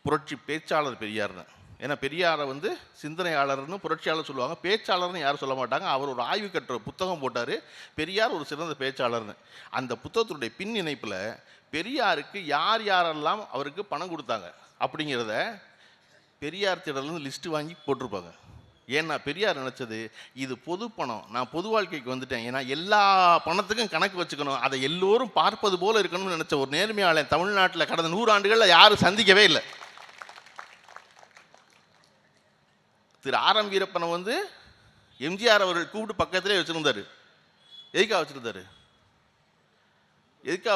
புரட்சி பேச்சாளர் பெரியார்னு. ஏன்னா பெரியாரை வந்து சிந்தனையாளர்னு புரட்சியாளர் சொல்லுவாங்க, பேச்சாளர்னு யாரும் சொல்ல மாட்டாங்க. அவர் ஒரு ஆய்வு கட்டுற புத்தகம் போட்டார், பெரியார் ஒரு சிறந்த பேச்சாளர்னு. அந்த புத்தகத்தினுடைய பின் இணைப்பில் பெரியாருக்கு யார் யாரெல்லாம் அவருக்கு பணம் கொடுத்தாங்க அப்படிங்கிறத பெரியார் திடல்னு லிஸ்ட்டு வாங்கி போட்டிருப்பாங்க. ஏன்னா பெரியார் நினச்சது, இது பொது பணம், நான் பொது வாழ்க்கைக்கு வந்துட்டேன், ஏன்னா எல்லா பணத்துக்கும் கணக்கு வச்சுக்கணும், அதை எல்லோரும் பார்ப்பது போல் இருக்கணும்னு நினச்ச ஒரு நேர்மையாளன் தமிழ்நாட்டில் கடந்த 100 ஆண்டுகளில் யாரும் சந்திக்கவே இல்லை. திரு ஆர்.எம். வீரப்பனை வந்து எம்ஜிஆர் அவர்கள் கூப்பிட்டு பக்கத்திலே வச்சுருந்தார். எதுக்காக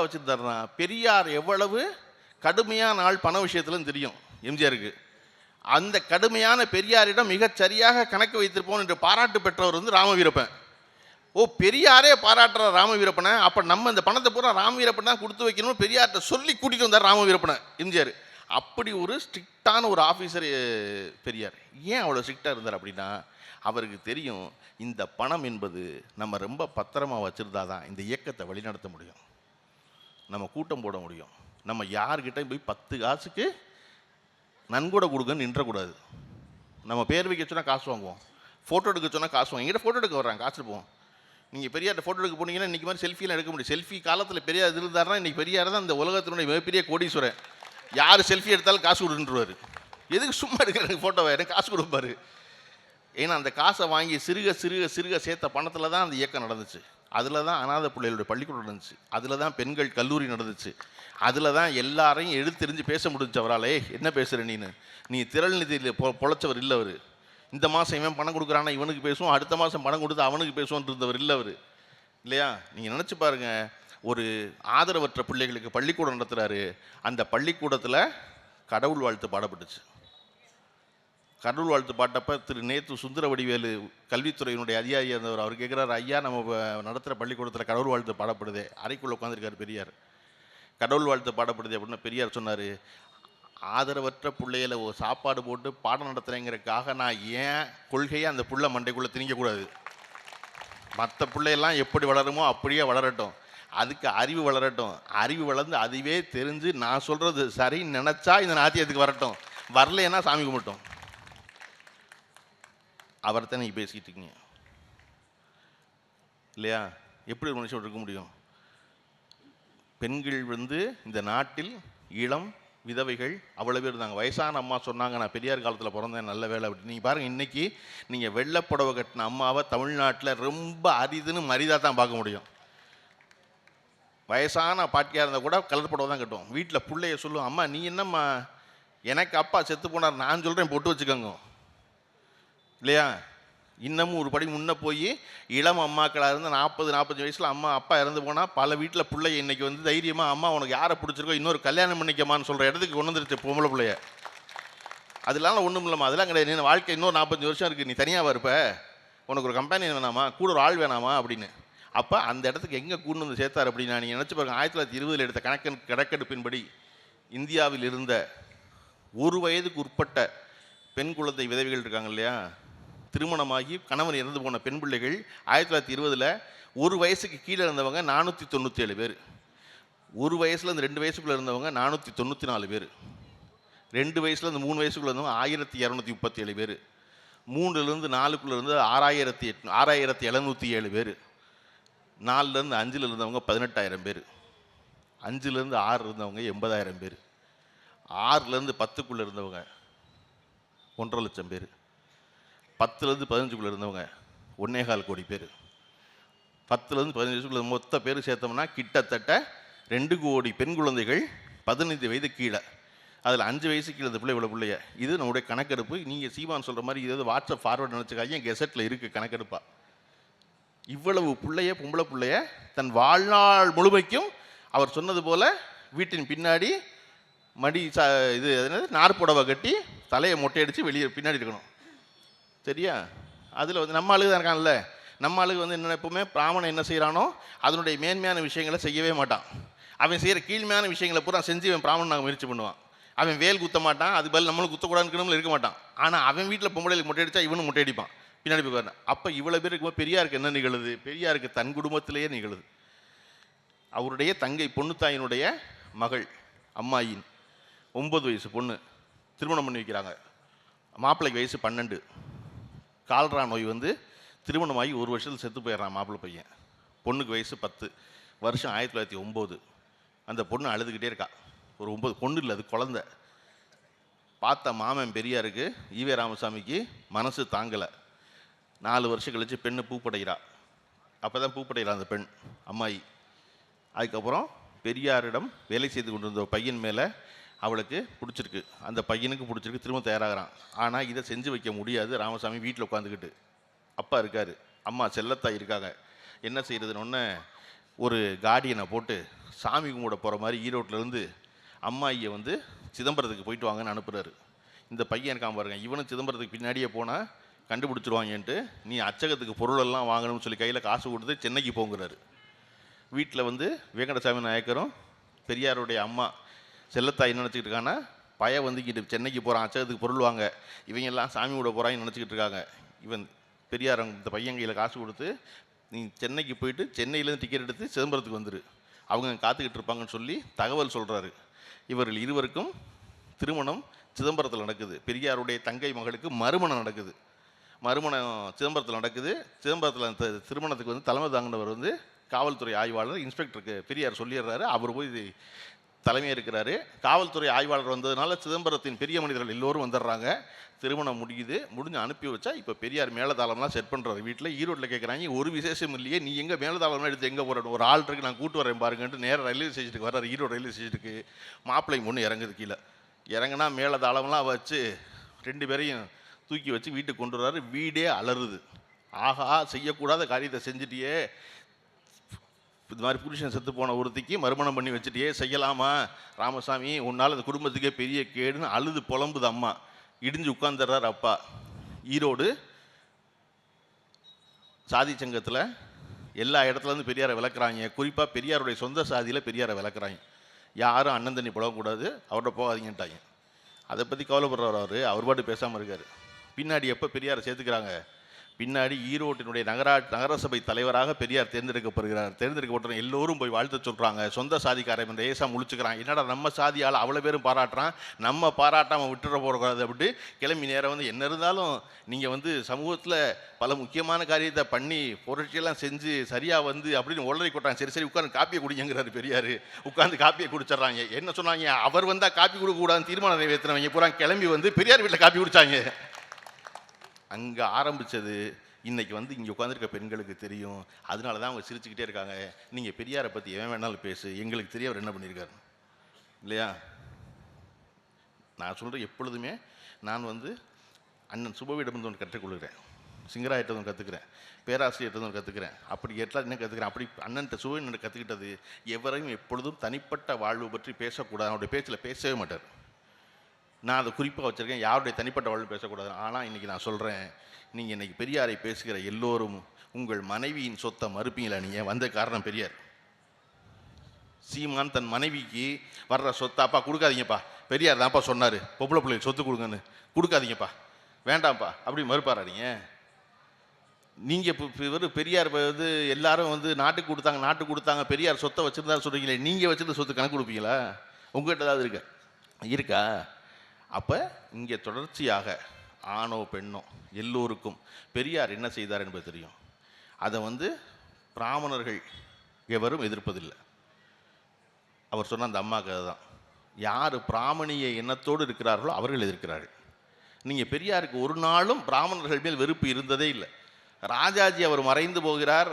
வச்சுருந்தாருன்னா, பெரியார் எவ்வளவு கடுமையான ஆள் பண விஷயத்துலன்னு தெரியும் எம்ஜிஆருக்கு. அந்த கடுமையான பெரியாரிடம் மிகச் சரியாக கணக்கு வைத்திருப்போம் என்று பாராட்டு பெற்றவர் வந்து ராமவீரப்பன். ஓ, பெரியாரே பாராட்டுற ராமவீரப்பனை, அப்போ நம்ம இந்த பணத்தை பூரா ராமவீரப்பன் தான் கொடுத்து வைக்கணும்னு பெரியார்கிட்ட சொல்லி கூட்டிகிட்டு வந்தார் ராமவீரப்பனை எம்ஜிஆர். அப்படி ஒரு ஸ்ட்ரிக்டான ஒரு ஆஃபீஸர் பெரியார். ஏன் அவ்வளோ ஸ்ட்ரிக்டாக இருந்தார் அப்படின்னா, அவருக்கு தெரியும் இந்த பணம் என்பது நம்ம ரொம்ப பத்திரமா வச்சுருந்தா தான் இந்த இயக்கத்தை வழிநடத்த முடியும், நம்ம கூட்டம் போட முடியும், நம்ம யார்கிட்ட போய் 10 காசுக்கு நன்கொடை கொடுங்கன்னு நின்றக்கூடாது. நம்ம பேர் வைக்க சொன்னால் காசு வாங்குவோம், ஃபோட்டோ எடுக்க சொன்னால் காசு வாங்க. எங்கிட்ட ஃபோட்டோ எடுக்க வர்றாங்க, காசு எடுப்போம். நீங்கள் பெரியார்ட்ட ஃபோட்டோ எடுக்க போனீங்கன்னா இன்றைக்கி மாதிரி செல்ஃபிலாம் எடுக்க முடியும். செல்ஃபி காலத்தில் பெரியார் இருந்தாருன்னா இன்றைக்கி பெரியார் தான் இந்த உலகத்தினுடைய மிகப்பெரிய கோடீஸ்வரன். யார் செல்ஃபி எடுத்தாலும் காசு கொடுன்றுவார். எதுக்கு சும்மா எடுக்கிறேன் ஃபோட்டோவை, எனக்கு காசு கொடுப்பாரு. ஏன்னா அந்த காசை வாங்கி சிறுக சிறுக சிறுக சேர்த்த பணத்தில் தான் அந்த இயக்கம் நடந்துச்சு. அதில் தான் அநாத பிள்ளைகளுடைய பள்ளிக்கூடம் நடந்துச்சு, அதில் தான் பெண்கள் கல்லூரி நடந்துச்சு, அதில் தான் எல்லாரையும் எடுத்தெறிஞ்சு பேச முடிஞ்சு அவரால். என்ன பேசுகிற நீ திரள் நிதியில் பொழைச்சவர் இல்லை அவர். இந்த மாதம் இவன் பணம் கொடுக்குறான்னா இவனுக்கு பேசுவோம், அடுத்த மாதம் பணம் கொடுத்து அவனுக்கு பேசுவோன்னு இருந்தவர் இல்லை அவர், இல்லையா? நீங்கள் நினச்சி பாருங்கள், ஒரு ஆதரவற்ற பிள்ளைகளுக்கு பள்ளிக்கூடம் நடத்துகிறாரு. அந்த பள்ளிக்கூடத்தில் கடவுள் வாழ்த்து பாடப்பட்டுச்சு. கடவுள் வாழ்த்து பாட்டப்போ நேற்று சுந்தரவடிவேலு கல்வித்துறையினுடைய அதிகாரியாக இருந்தவர், அவர் கேட்குறாரு, ஐயா நம்ம நடத்துகிற பள்ளிக்கூடத்தில் கடவுள் வாழ்த்து பாடப்படுதே. அறைக்குள்ளே உட்காந்துருக்காரு பெரியார். கடவுள் வாழ்த்து பாடப்படுது அப்படின்னு பெரியார் சொன்னார், ஆதரவற்ற பிள்ளைகளை சாப்பாடு போட்டு பாடம் நடத்துகிறேங்கிறதுக்காக நான் ஏன் கொள்கையை அந்த புள்ள மண்டைக்குள்ளே திணிக்கக்கூடாது. மற்ற பிள்ளையெல்லாம் எப்படி வளருமோ அப்படியே வளரட்டும், அதுக்கு அறிவு வளரட்டும். அறிவு வளர்ந்து அதுவே தெரிஞ்சு நான் சொல்கிறது சரின்னு நினச்சா இந்த நாத்தியத்துக்கு வரட்டும், வரலைன்னா சாமி கும்பிட்டோம். அவர்தான் நீங்கள் பேசிக்கிட்டு இருக்கீங்க, இல்லையா? எப்படி ஒரு மனுஷன் இருக்க முடியும்? பெண்கள் இந்த நாட்டில் இளம் விதவைகள் அவ்வளோ பேர் இருந்தாங்க. வயசான அம்மா சொன்னாங்க, நான் பெரியார் காலத்தில் பிறந்தேன், நல்ல வேலை அப்படி. நீங்கள் பாருங்கள், இன்றைக்கி நீங்கள் வெள்ளைப்புடவை கட்டின அம்மாவை தமிழ்நாட்டில் ரொம்ப அரிதுன்னு மரிதாக தான் பார்க்க முடியும். வயசான பாட்டியாக இருந்தால் கூட கலர் புடவை தான் கட்டுவோம். வீட்டில் பிள்ளைய சொல்லுவோம், அம்மா நீ என்னம்மா, எனக்கு அப்பா செத்து போனார், நான் சொல்கிறேன் பொட்டு வச்சுக்கோங்க, இல்லையா? இன்னமும் ஒரு படி முன்னே போய் இளம் அம்மாக்களாக இருந்து 40-45 வயசில் அம்மா அப்பா இறந்து போனால் பல வீட்டில் பிள்ளை இன்றைக்கி தைரியமாக அம்மா உனக்கு யாரை பிடிச்சிருக்கோ இன்னொரு கல்யாணம் பண்ணிக்கம்மான்னு சொல்கிற இடத்துக்கு கொண்டு வந்துருச்சு பொம்பளை பிள்ளைய. அதெல்லாம் ஒன்றும் இல்லாமல் அதெல்லாம் கிடையாது. நீ வாழ்க்கை இன்னொரு 45 வருஷம் இருக்குது, நீ தனியாக இருப்ப, உனக்கு ஒரு கம்பெனி வேணாமா, கூட ஒரு ஆள் வேணாமா அப்படின்னு. அப்போ அந்த இடத்துக்கு எங்கே கூண்டு வந்து சேர்த்தார் அப்படின்னா, நீங்கள் நினச்சி பாருங்க, 1920 எடுத்த கணக்கெடுப்பின்படி இந்தியாவில் இருந்த 1 வயதுக்கு உட்பட்ட பெண் குழந்தை விதவைகள் இருக்காங்க இல்லையா, திருமணமாகி கணவன் இறந்து போன பெண் பிள்ளைகள் 1920 1 வயசுக்கு கீழே இருந்தவங்க 497 பேர், 1 வயசுலேருந்து 2 வயசுக்குள்ளே இருந்தவங்க 494 பேர், 2 வயசுலேருந்து 3 வயசுக்குள்ளே இருந்தவங்க 1237 பேர், 3லேருந்து 4க்குள்ளே இருந்து 6707 பேர், 4லேருந்து 5 இருந்தவங்க 18,000 பேர், 5லேருந்து 6 இருந்தவங்க 80,000 பேர், 6லேருந்து 10க்குள்ளே இருந்தவங்க 1,50,000 லட்சம் பேர், 10லேருந்து 15க்குள்ளே இருந்தவங்க 1,25 கோடி பேர், 10லேருந்து 15 வயசுக்குள்ள மொத்த பேர் சேர்த்தோம்னா கிட்டத்தட்ட 2 கோடி பெண் குழந்தைகள் 15 வயது கீழே. அதில் 5 வயசு கீழே இந்த பிள்ளை இவ்வளோ பிள்ளைய. இது நம்முடைய கணக்கெடுப்பு. நீங்கள் சீமான் சொல்கிற மாதிரி இது வாட்ஸ்அப் ஃபார்வர்டு நினச்சிக்காங்க, என் கெசட்டில் இருக்குது கணக்கெடுப்பா. இவ்வளவு பிள்ளைய பொம்பளை பிள்ளைய தன் வாழ்நாள் முழுமைக்கும் அவர் சொன்னது போல் வீட்டின் பின்னாடி மடி இது நார்ப்புடவை கட்டி தலையை மொட்டையடித்து வெளியே பின்னாடி இருக்கணும், சரியா? அதில் நம்ம ஆளுக்கு தான் இருக்கான்ல, நம்ம ஆளுக்கு என்ன எப்பவுமே பிராமணன் என்ன செய்கிறானோ அதனுடைய மேன்மையான விஷயங்களை செய்யவே மாட்டான். அவன் செய்கிற கீழ்மையான விஷயங்களை பூரா செஞ்சு அவன் பிராமணன் நாங்கள் முயற்சி பண்ணுவான். அவன் வேல் குத்த மாட்டான், அது பதில் நம்மளுக்கு குத்தக்கூடாதுன்னு இருக்க மாட்டான். ஆனால் அவன் வீட்டில் பொம்பளைகளுக்கு மொட்டை அடித்தா இவனும் மொட்டை அடிப்பான், பின்னாடி போய் வரணும். அப்போ இவ்வளோ பேர் இருக்கும்போது பெரியாருக்கு என்ன நிகழுது? பெரியாருக்கு தன் குடும்பத்திலேயே நிகழுது. அவருடைய தங்கை பொண்ணுத்தாயினுடைய மகள் அம்மாயின் 9 வயசு பொண்ணு திருமணம் பண்ணி வைக்கிறாங்க. மாப்பிள்ளைக்கு வயசு 12. கால்ரா நோய் திருமணமாகி 1 வருஷத்தில் செத்து போயிடுறான் மாப்பிள்ளை பையன். பொண்ணுக்கு வயசு 10. வருஷம் 1909. அந்த பொண்ணு அழுதுகிட்டே இருக்கா. ஒரு 9 பொண்ணு இல்லை, அது குழந்தை. பார்த்த மாமன் பெரியாருக்கு ஈவே ராமசாமிக்கு மனசு தாங்கலை. 4 வருஷம் கழித்து பெண்ணு பூப்படைகிறா. அப்போ தான் பூப்படைகிறா அந்த பெண் அம்மாயி. அதுக்கப்புறம் பெரியாரிடம் வேலை செய்து கொண்டிருந்த பையன் மேலே அவளுக்கு பிடிச்சிருக்கு, அந்த பையனுக்கு பிடிச்சிருக்கு, திரும்ப தயாராகிறான். ஆனால் இதை செஞ்சு வைக்க முடியாது. ராமசாமி வீட்டில் உட்காந்துக்கிட்டு, அப்பா இருக்கார், அம்மா செல்லத்தாய் இருக்காங்க. என்ன செய்கிறதுன்னு ஒரு கார்டியனை போட்டு சாமி கும்பிட போகிற மாதிரி ஈரோட்டிலேருந்து அம்மாயியை சிதம்பரத்துக்கு போயிட்டு வாங்கன்னு அனுப்புகிறாரு. இந்த பையன் இருக்கான் பாருங்க, இவனும் சிதம்பரத்துக்கு பின்னாடியே போனால் கண்டுபிடிச்சிருவாங்கன்ட்டு நீ அச்சகத்துக்கு பொருளெல்லாம் வாங்கணும்னு சொல்லி கையில் காசு கொடுத்து சென்னைக்கு போங்கிறாரு. வீட்டில் வேங்கடசாமி நாயக்கரும் பெரியாருடைய அம்மா செல்லத்தாய் என்ன நினச்சிக்கிட்டு இருக்காங்கன்னா, பையன் இங்கிட்டு சென்னைக்கு போகிறான் அச்சகத்துக்கு பொருள் வாங்க, இவங்க எல்லாம் சாமி விட போகிறாங்கன்னு நினச்சிக்கிட்டு இருக்காங்க. இவன் பெரியார் இந்த பையன் கையில் காசு கொடுத்து நீ சென்னைக்கு போயிட்டு சென்னையிலேருந்து டிக்கெட் எடுத்து சிதம்பரத்துக்கு வந்துரு, அவங்க காத்துக்கிட்டு இருப்பாங்கன்னு சொல்லி தகவல் சொல்கிறாரு. இவர்கள் இருவருக்கும் திருமணம் சிதம்பரத்தில் நடக்குது. பெரியாருடைய தங்கை மகளுக்கு மறுமணம் நடக்குது. மறுமணம் சிதம்பரத்தில் நடக்குது. சிதம்பரத்தில் அந்த திருமணத்துக்கு வந்து தலைமை தாங்கினவர் வந்து காவல்துறை ஆய்வாளர் இன்ஸ்பெக்டருக்கு பெரியார் சொல்லிடுறாரு. அவர் போய் தலைமையாக இருக்கிறாரு. காவல்துறை ஆய்வாளர் வந்ததுனால சிதம்பரத்தின் பெரிய மனிதர்கள் எல்லோரும் வந்துடுறாங்க. திருமணம் முடிஞ்சு அனுப்பி வச்சா இப்போ பெரியார் மேலதாளம்லாம் செட் பண்ணுறாரு வீட்டில். ஈரோட்டில் கேட்குறாங்க, ஒரு விசேஷம் இல்லையே, நீ எங்கே மேலதாளம்லாம் எடுத்து எங்கே போகிற, ஒரு ஆள் இருக்கு நான் கூட்டு வரேன் பாருங்கன்ட்டு நேராக ரயில்வே ஸ்டேஷனுக்கு வர்றாரு. ஈரோடு ரயில்வே ஸ்டேஷனுக்கு மாப்பிள்ளை பொண்ணு இறங்குது. கீழே இறங்குனா மேலதாளம்லாம் வச்சு 2 பேரையும் தூக்கி வச்சு வீட்டுக்கு கொண்டு வர்றாரு. வீடே அலறுது. ஆகா, செய்யக்கூடாத காரியத்தை செஞ்சுட்டியே, இது மாதிரி புருஷன் செத்து போன ஒருத்திக்கு மறுமணம் பண்ணி வச்சுட்டியே, செய்யலாமா ராமசாமி, உன்னால் அந்த குடும்பத்துக்கே பெரிய கேடுன்னு அழுது புலம்புது அம்மா. இடிஞ்சு உட்காந்துடுறார் அப்பா. ஈரோடு சாதி சங்கத்தில் எல்லா இடத்துலேருந்து பெரியாரை விளக்குறாங்க. குறிப்பாக பெரியாருடைய சொந்த சாதியில் பெரியாரை விளக்குறாங்க. யாரும் அண்ணன் தண்ணி புலவக்கூடாது, அவர்கிட்ட போகாதீங்கன்ட்டாங்க. அதை பற்றி கவலைப்படுறவர் அவர் பாட்டு பேசாமல் இருக்கார். பின்னாடி எப்போ பெரியாரை சேர்த்துக்கிறாங்க, பின்னாடி ஈரோட்டினுடைய நகரசபை தலைவராக பெரியார் தேர்ந்தெடுக்கப்படுகிறார். தேர்ந்தெடுக்கப்பட்ட எல்லோரும் போய் வாழ்த்து சொல்கிறாங்க. சொந்த சாதிக்காரன் என்ற ஏசா முழிச்சுக்கிறான். என்னடா நம்ம சாதியால் அவ்வளோ பேரும் பாராட்டுறான், நம்ம பாராட்டாமல் விட்டுற போடக்கூடாது அப்படின்ட்டு கிளம்பி நேரம் வந்து, என்ன இருந்தாலும் நீங்கள் வந்து சமூகத்தில் பல முக்கியமான காரியத்தை பண்ணி புரட்சியெல்லாம் செஞ்சு சரியாக வந்து அப்படின்னு உளறி கொட்டாங்க. சரி சரி உட்காந்து காப்பியை குடிங்கிறாரு பெரியார். உட்காந்து காப்பியை குடிச்சிட்றாங்க. என்ன சொன்னாங்க, அவர் வந்தால் காப்பி கொடுக்கக்கூடாதுன்னு தீர்மானம் நிறைவேற்றினவங்க பூரா கிளம்பி வந்து பெரியார் வீட்டில் காப்பி குடித்தாங்க. அங்கே ஆரம்பித்தது இன்றைக்கி வந்து இங்கே உட்காந்துருக்க பெண்களுக்கு தெரியும். அதனால தான் அவங்க சிரிச்சுக்கிட்டே இருக்காங்க. நீங்கள் பெரியாரை பற்றி எவன் வேணாலும் பேசு, எங்களுக்கு தெரிய அவர் என்ன பண்ணியிருக்காரு இல்லையா. நான் சொல்கிறேன், எப்பொழுதுமே நான் வந்து அண்ணன் சுபவியிடமிருந்து ஒன்று கற்றுக்கொள்கிறேன், சிங்கராயிட்ட ஒன்று கற்றுக்கிறேன், பேராசிரியர்கிட்ட ஒன்று கற்றுக்கிறேன். அப்படி எல்லாம் என்ன கற்றுக்கிறேன், அப்படி அண்ணன்ட்ட சுபவின் கற்றுக்கிட்டது, எவரையும் எப்பொழுதும் தனிப்பட்ட வாழ்வு பற்றி பேசக்கூடாது. அவருடைய பேச்சில் பேசவே மாட்டார். நான் அதை குறிப்பாக வச்சுருக்கேன், யாருடைய தனிப்பட்ட வாழ்வு பேசக்கூடாது. ஆனால் இன்றைக்கி நான் சொல்கிறேன், நீங்கள் இன்றைக்கி பெரியாரை பேசுகிற எல்லோரும் உங்கள் மனைவியின் சொத்தை மறுப்பீங்களா? நீங்கள் வந்த காரணம் பெரியார். சீமான் தன் மனைவிக்கு வர்ற சொத்தாப்பா கொடுக்காதீங்கப்பா, பெரியார் தான்ப்பா சொன்னார் பொம்பளை பிள்ளைக்கு சொத்து கொடுங்கன்னு, கொடுக்காதீங்கப்பா வேண்டாம்ப்பா அப்படி மறுப்பாரா? நீங்கள் இப்போ இவர் பெரியார் வந்து எல்லாரும் வந்து நாட்டுக்கு கொடுத்தாங்க பெரியார் சொத்தை வச்சுருந்தாரு சொல்கிறீங்களே, நீங்கள் வச்சுருந்த சொத்து கணக்கு கொடுப்பீங்களா? உங்கள்கிட்ட ஏதாவது இருக்கா? அப்போ இங்கே தொடர்ச்சியாக ஆணோ பெண்ணோ எல்லோருக்கும் பெரியார் என்ன செய்தார் என்பது தெரியும். அதை வந்து பிராமணர்கள் எவரும் எதிர்ப்பதில்லை. அவர் சொன்ன அந்த அம்மா கதை தான். யார் பிராமணிய எண்ணத்தோடு இருக்கிறார்களோ அவர்கள் எதிர்க்கிறார்கள். நீங்கள் பெரியாருக்கு ஒரு நாளும் பிராமணர்கள் மேல் வெறுப்பு இருந்ததே இல்லை. ராஜாஜி அவர் மறைந்து போகிறார்,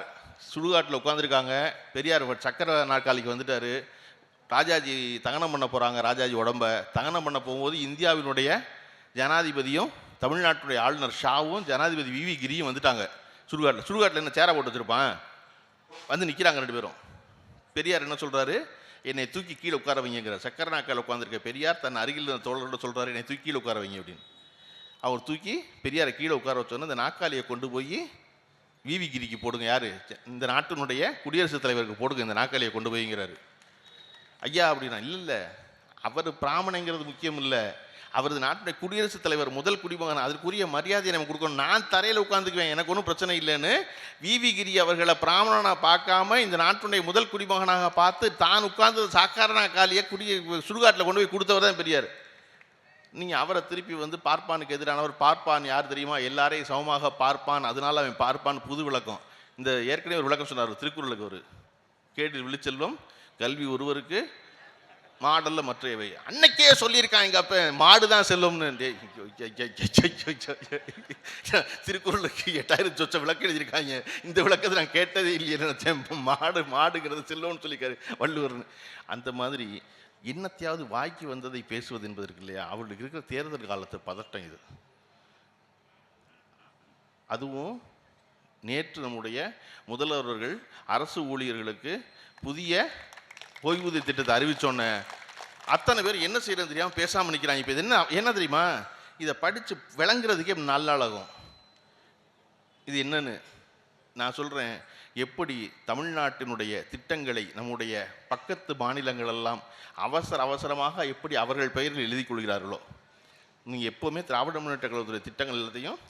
சுடுகாட்டில் உட்காந்துருக்காங்க, பெரியார் சக்கர நாற்காலிக்கு வந்துட்டார். ராஜாஜி தகனம் பண்ண போகிறாங்க. ராஜாஜி உடம்பை தகனம் பண்ண போகும்போது இந்தியாவினுடைய ஜனாதிபதியும் தமிழ்நாட்டுடைய ஆளுநர் ஷாவும் ஜனாதிபதி விவி கிரியும் வந்துட்டாங்க. சுடுகாட்டில் என்ன சேரை போட்டு வச்சுருப்பான், வந்து நிற்கிறாங்க 2 பேரும். பெரியார் என்ன சொல்கிறாரு, என்னை தூக்கி கீழே உட்கார வைங்கிறார். சக்கர நாற்காலில் உட்காந்துருக்க பெரியார் தன் அருகில் இருந்த தோழரோட சொல்கிறாரு, என்னை தூக்கி கீழே உட்கார வைங்க அப்படின்னு. அவர் தூக்கி பெரியாரை கீழே உட்கார வச்சோன்னா அந்த நாற்காலியை கொண்டு போய் விவி கிரிக்கு போடுங்க, யார் இந்த நாட்டினுடைய குடியரசுத் தலைவருக்கு போடுங்க இந்த நாற்காலியை கொண்டு போய்ங்கிறாரு. ஐயா அப்படின்னா, இல்லை அவர் பிராமணங்கிறது முக்கியம் இல்லை, அவரது நாட்டுடைய குடியரசுத் தலைவர் முதல் குடிமகன், அதற்குரிய மரியாதையை நம்ம கொடுக்கணும், நான் தரையில் உட்காந்துக்குவேன் எனக்கு ஒன்றும் பிரச்சனை இல்லைன்னு விவி கிரி அவர்களை பிராமணனாக பார்க்காம இந்த நாட்டுடைய முதல் குடிமகனாக பார்த்து தான் உட்கார்ந்து சாக்காரனா காலியை சுடுகாட்டில் கொண்டு போய் கொடுத்தவர் தான் பெரியார். நீங்கள் அவரை திருப்பி வந்து பார்ப்பானுக்கு எதிரானவர். பார்ப்பான் யார் தெரியுமா, எல்லாரையும் சமமாக பார்ப்பான், அதனால் அவன் பார்ப்பான். புது விளக்கம், இந்த ஏற்கனவே ஒரு விளக்கம் சொன்னார் திருக்குறளுக்கு. ஒரு கேடில் விழிச்செல்வம் கல்வி ஒருவருக்கு மாடல்ல மற்றையவை. அன்னைக்கே சொல்லியிருக்காங்க எங்கள் அப்போ, மாடு தான் செல்வம்னு. திருக்குறளுக்கு 8000 சொச்ச விளக்கு எழுதியிருக்காங்க, இந்த விளக்கத்தை நான் கேட்டதே இல்லையே நினைச்சேன். மாடுங்கிறது செல்வம்னு சொல்லியிருக்காரு வள்ளுவர்னு. அந்த மாதிரி என்னத்தையாவது வாய்க்கு வந்ததை பேசுவது என்பது இருக்கு இல்லையா, அவர்களுக்கு இருக்கிற தேர்தல் காலத்து பதட்டம் இது. அதுவும் நேற்று நம்முடைய முதல்வர்கள் அரசு ஊழியர்களுக்கு புதிய ஓய்வூதிய திட்டத்தை அறிவிச்சோன்ன அத்தனை பேர் என்ன செய்யறது தெரியாமல் பேசாமல் நிற்கிறாங்க. இப்போ இது என்ன தெரியுமா, இதை படித்து விளங்குறதுக்கே 4 நாள் ஆகும். இது என்னன்னு நான் சொல்கிறேன். எப்படி தமிழ்நாட்டினுடைய திட்டங்களை நம்முடைய பக்கத்து மாநிலங்களெல்லாம் அவசரமாக எப்படி அவர்கள் பெயரில் எழுதி கொள்கிறார்களோ, நீங்கள் எப்போவுமே திராவிட முன்னேற்ற கழகத்துடைய திட்டங்கள் எல்லாத்தையும்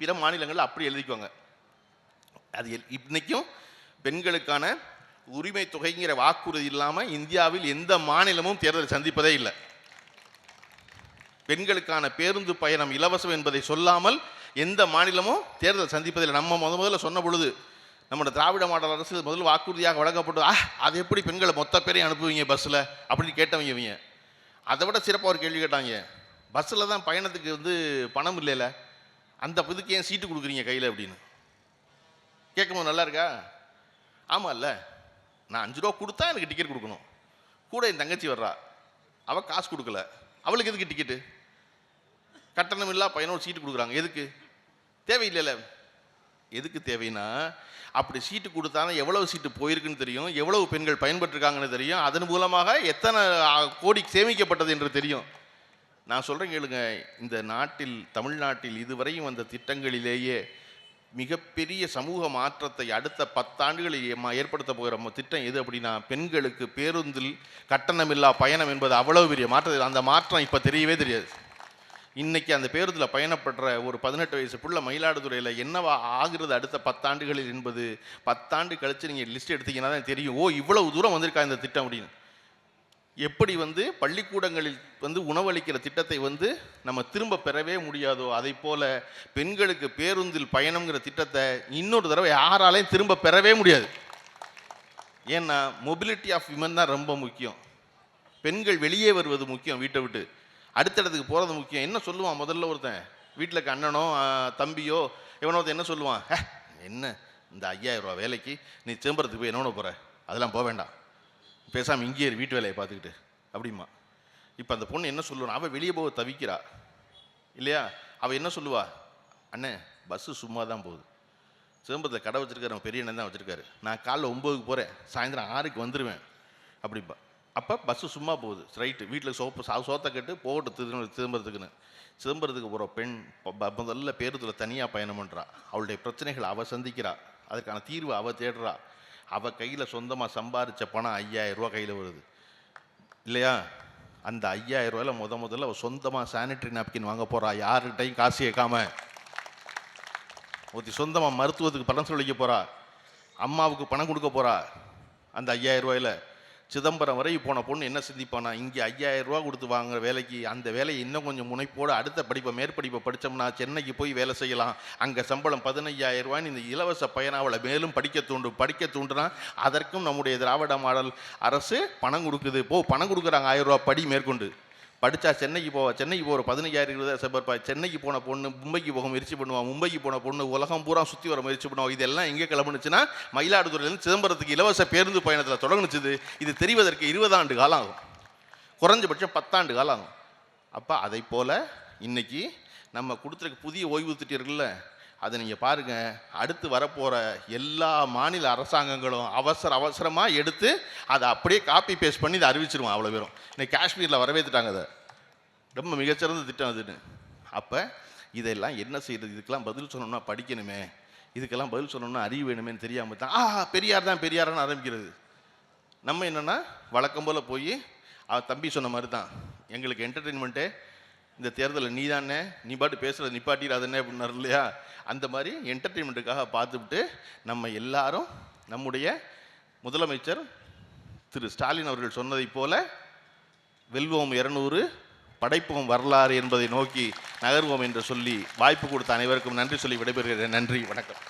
பிற மாநிலங்களில் அப்படி எழுதிக்குவாங்க. அது இன்றைக்கும் பெண்களுக்கான உரிமை தொகைங்கிற வாக்குறுதி இல்லாமல் இந்தியாவில் எந்த மாநிலமும் தேர்தலை சந்திப்பதே இல்லை. பெண்களுக்கான பேருந்து பயணம் இலவசம் என்பதை சொல்லாமல் எந்த மாநிலமும் தேர்தல் சந்திப்பதில்லை. நம்ம முதல்ல சொன்ன பொழுது நம்மளோட திராவிட மாடல் அரசு முதல் வாக்குறுதியாக வழங்கப்பட்டது, அது எப்படி பெண்களை மொத்த பேரையும் அனுப்புவீங்க பஸ்ஸில் அப்படின்னு கேட்டவங்க இவங்க. அதை விட சிறப்பாக ஒரு கேள்வி கேட்டாங்க, பஸ்ஸில் தான் பயணத்துக்கு வந்து பணம் இல்லைல்ல, அந்த இதுக்கு ஏன் சீட்டு கொடுக்குறீங்க கையில் அப்படின்னு கேட்கும்போது நல்லா இருக்கா? ஆமாம் இல்லை, நான் 5 ரூபா கொடுத்தா எனக்கு டிக்கெட் கொடுக்கணும், கூட என் தங்கச்சி வர்றா, அவள் காசு கொடுக்கல, அவளுக்கு எதுக்கு டிக்கெட்டு? கட்டணம் இல்லா பயணம் சீட்டு கொடுக்குறாங்க, எதுக்கு? தேவையில்லைல்ல. எதுக்கு தேவைன்னா, அப்படி சீட்டு கொடுத்தாலும் எவ்வளவு சீட்டு போயிருக்குன்னு தெரியும், எவ்வளவு பெண்கள் பயன்பெற்றிருக்காங்கன்னு தெரியும், அதன் மூலமாக எத்தனை கோடி சேமிக்கப்பட்டது என்று தெரியும். நான் சொல்கிறேன் கேளுங்க, இந்த நாட்டில் தமிழ்நாட்டில் இதுவரையும் வந்த திட்டங்களிலேயே மிகப்பெரிய சமூக மாற்றத்தை அடுத்த 10 ஆண்டுகளில் ஏற்படுத்த போகிற திட்டம் எது அப்படின்னா, பெண்களுக்கு பேருந்தில் கட்டணமில்லா பயணம் என்பது அவ்வளவு பெரிய மாற்றம். அந்த மாற்றம் இப்போ தெரியவே தெரியாது. இன்றைக்கி அந்த பேருந்தில் பயணப்படுற ஒரு 18 வயசு புள்ள மயிலாடுதுறையில் என்னவா ஆகிறது அடுத்த 10 ஆண்டுகளில் என்பது 10 ஆண்டு கழித்து நீங்கள் லிஸ்ட் எடுத்தீங்கன்னா தான் தெரியும், ஓ இவ்வளவு தூரம் வந்திருக்கா இந்த திட்டம் அப்படின்னு. எப்படி வந்து பள்ளிக்கூடங்களில் வந்து உணவளிக்கிற திட்டத்தை வந்து நம்ம திரும்ப பெறவே முடியாதோ, அதை போல் பெண்களுக்கு பேருந்தில் பயணம்ங்கிற திட்டத்தை இன்னொரு தடவை யாராலையும் திரும்ப பெறவே முடியாது. ஏன்னா மொபிலிட்டி ஆஃப் விமன் தான் ரொம்ப முக்கியம். பெண்கள் வெளியே வருவது முக்கியம், வீட்டை விட்டு அடுத்த இடத்துக்கு போகிறது முக்கியம். என்ன சொல்லுவான் முதல்ல ஒருத்தன் வீட்டில் இருக்க அண்ணனோ தம்பியோ எவனோ என்ன சொல்லுவான், என்ன இந்த 5000 ரூபா வேலைக்கு நீ சேம்பரத்துக்கு போய் என்னோட போகிற, அதெல்லாம் போக வேண்டாம், பேசாமல் இங்கேயே வீட்டு வேலையை பார்த்துக்கிட்டு அப்படிமா. இப்போ அந்த பொண்ணு என்ன சொல்லுவான், அவள் வெளியே போக தவிக்கிறா இல்லையா, அவள் என்ன சொல்லுவா, அண்ணே பஸ்ஸு சும்மா தான் போகுது, சேம்பரத்தில் கடை வச்சுருக்காரு, அவன் பெரிய அண்ணன் தான் வச்சுருக்காரு, நான் காலைல 9க்கு போகிறேன், சாயந்தரம் 6க்கு வந்துடுவேன் அப்படிப்பா. அப்போ பஸ்ஸு சும்மா போகுது, ரைட்டு, வீட்டில் சோத்தை கட்டு போகட்டு சிதம்பரத்துக்கு போகிற பெண் முதல்ல பேருந்தில் தனியாக பயணம் பண்ணுறா, அவளுடைய பிரச்சனைகளை அவள் சந்திக்கிறா, அதுக்கான தீர்வு அவள் தேடுறா, அவள் கையில் சொந்தமாக சம்பாதிச்ச பணம் 5000 ரூபா கையில் வருது இல்லையா, அந்த 5000 ரூபாயில் முதல்ல அவள் சொந்தமாக சானிட்டரி நாப்கின் வாங்க போகிறா, யாருக்கிட்டையும் காசு கேட்காம. ஒருத்தி சொந்தமாக மருத்துவத்துக்கு பணம் சொல்லிக்க போகிறா, அம்மாவுக்கு பணம் கொடுக்க போகிறா. அந்த 5000 ரூபாயில் சிதம்பரம் வரை போன பொண்ணு என்ன சிந்திப்பானா, இங்கே 5000 ரூபா கொடுத்து வாங்குற வேலைக்கு அந்த வேலையை இன்னும் கொஞ்சம் முனைப்போடு அடுத்த படிப்பை மேற்படிப்பை படித்தோம்னா சென்னைக்கு போய் வேலை செய்யலாம், அங்கே சம்பளம் 15000 ரூபான்னு இந்த இலவச பயனாவளை மேலும் படிக்க தூண்டுனா அதற்கும் நம்முடைய திராவிட மாடல் அரசு பணம் கொடுக்குது. பணம் கொடுக்குறாங்க, 1000 ரூபா படி மேற்கொண்டு படித்தா சென்னைக்கு போக 15,000 20,000 சென்னைக்கு போன பொண்ணு மும்பைக்கு போக முயற்சி பண்ணுவான், மும்பைக்கு போன பொண்ணு உலகம் பூரா சுற்றி வர முயற்சி பண்ணுவான். இதெல்லாம் எங்கே கிளம்புனுச்சுன்னா மயிலாடுதுறையிலேருந்து சிதம்பரத்துக்கு இலவச பேருந்து பயணத்தில் தொடங்குனுச்சுது. இது தெரிவதற்கு 20 ஆண்டு காலம் ஆகும், குறைஞ்சபட்சம் 10 ஆண்டு காலம் ஆகும். அப்போ அதை போல் இன்றைக்கி நம்ம கொடுத்துருக்க புதிய ஓய்வு திட்டங்கள்ல அதை நீங்கள் பாருங்கள், அடுத்து வரப்போகிற எல்லா மாநில அரசாங்கங்களும் அவசரமாக எடுத்து அதை அப்படியே காப்பி பேஸ்ட் பண்ணி இதை அறிவிச்சிருவோம். அவ்வளோ பேரும் இன்னைக்கு காஷ்மீரில் வரவேற்றுட்டாங்க, அதை ரொம்ப மிகச்சிறந்த திட்டம் அதுன்னு. அப்போ இதெல்லாம் என்ன செய்கிறது, இதுக்கெல்லாம் பதில் சொல்லணும்னா படிக்கணுமே, இதுக்கெல்லாம் பதில் சொல்லணும்னா அறிவு வேணுமேன்னு தெரியாமல் தான் பெரியார்னு ஆரம்பிக்கிறது. நம்ம என்னென்னா வழக்கம் போல் போய் தம்பி சொன்ன மாதிரி தான், எங்களுக்கு என்டர்டெயின்மெண்ட்டே இந்த தேர்தலில் நீ தானே, நீ பாட்டு பேசுகிறது நிப்பாட்டிடாதே அப்படின்னாரு இல்லையா, அந்த மாதிரி என்டர்டெயின்மெண்ட்டுக்காக பார்த்துவிட்டு நம்ம எல்லாரும் நம்முடைய முதலமைச்சர் திரு ஸ்டாலின் அவர்கள் சொன்னதைப் போல வெல்வோம் 200 படைப்போம் வரலாறு என்பதை நோக்கி நகர்வோம் என்று சொல்லி வாய்ப்பு கொடுத்த அனைவருக்கும் நன்றி சொல்லி விடைபெறுகிறேன். நன்றி, வணக்கம்.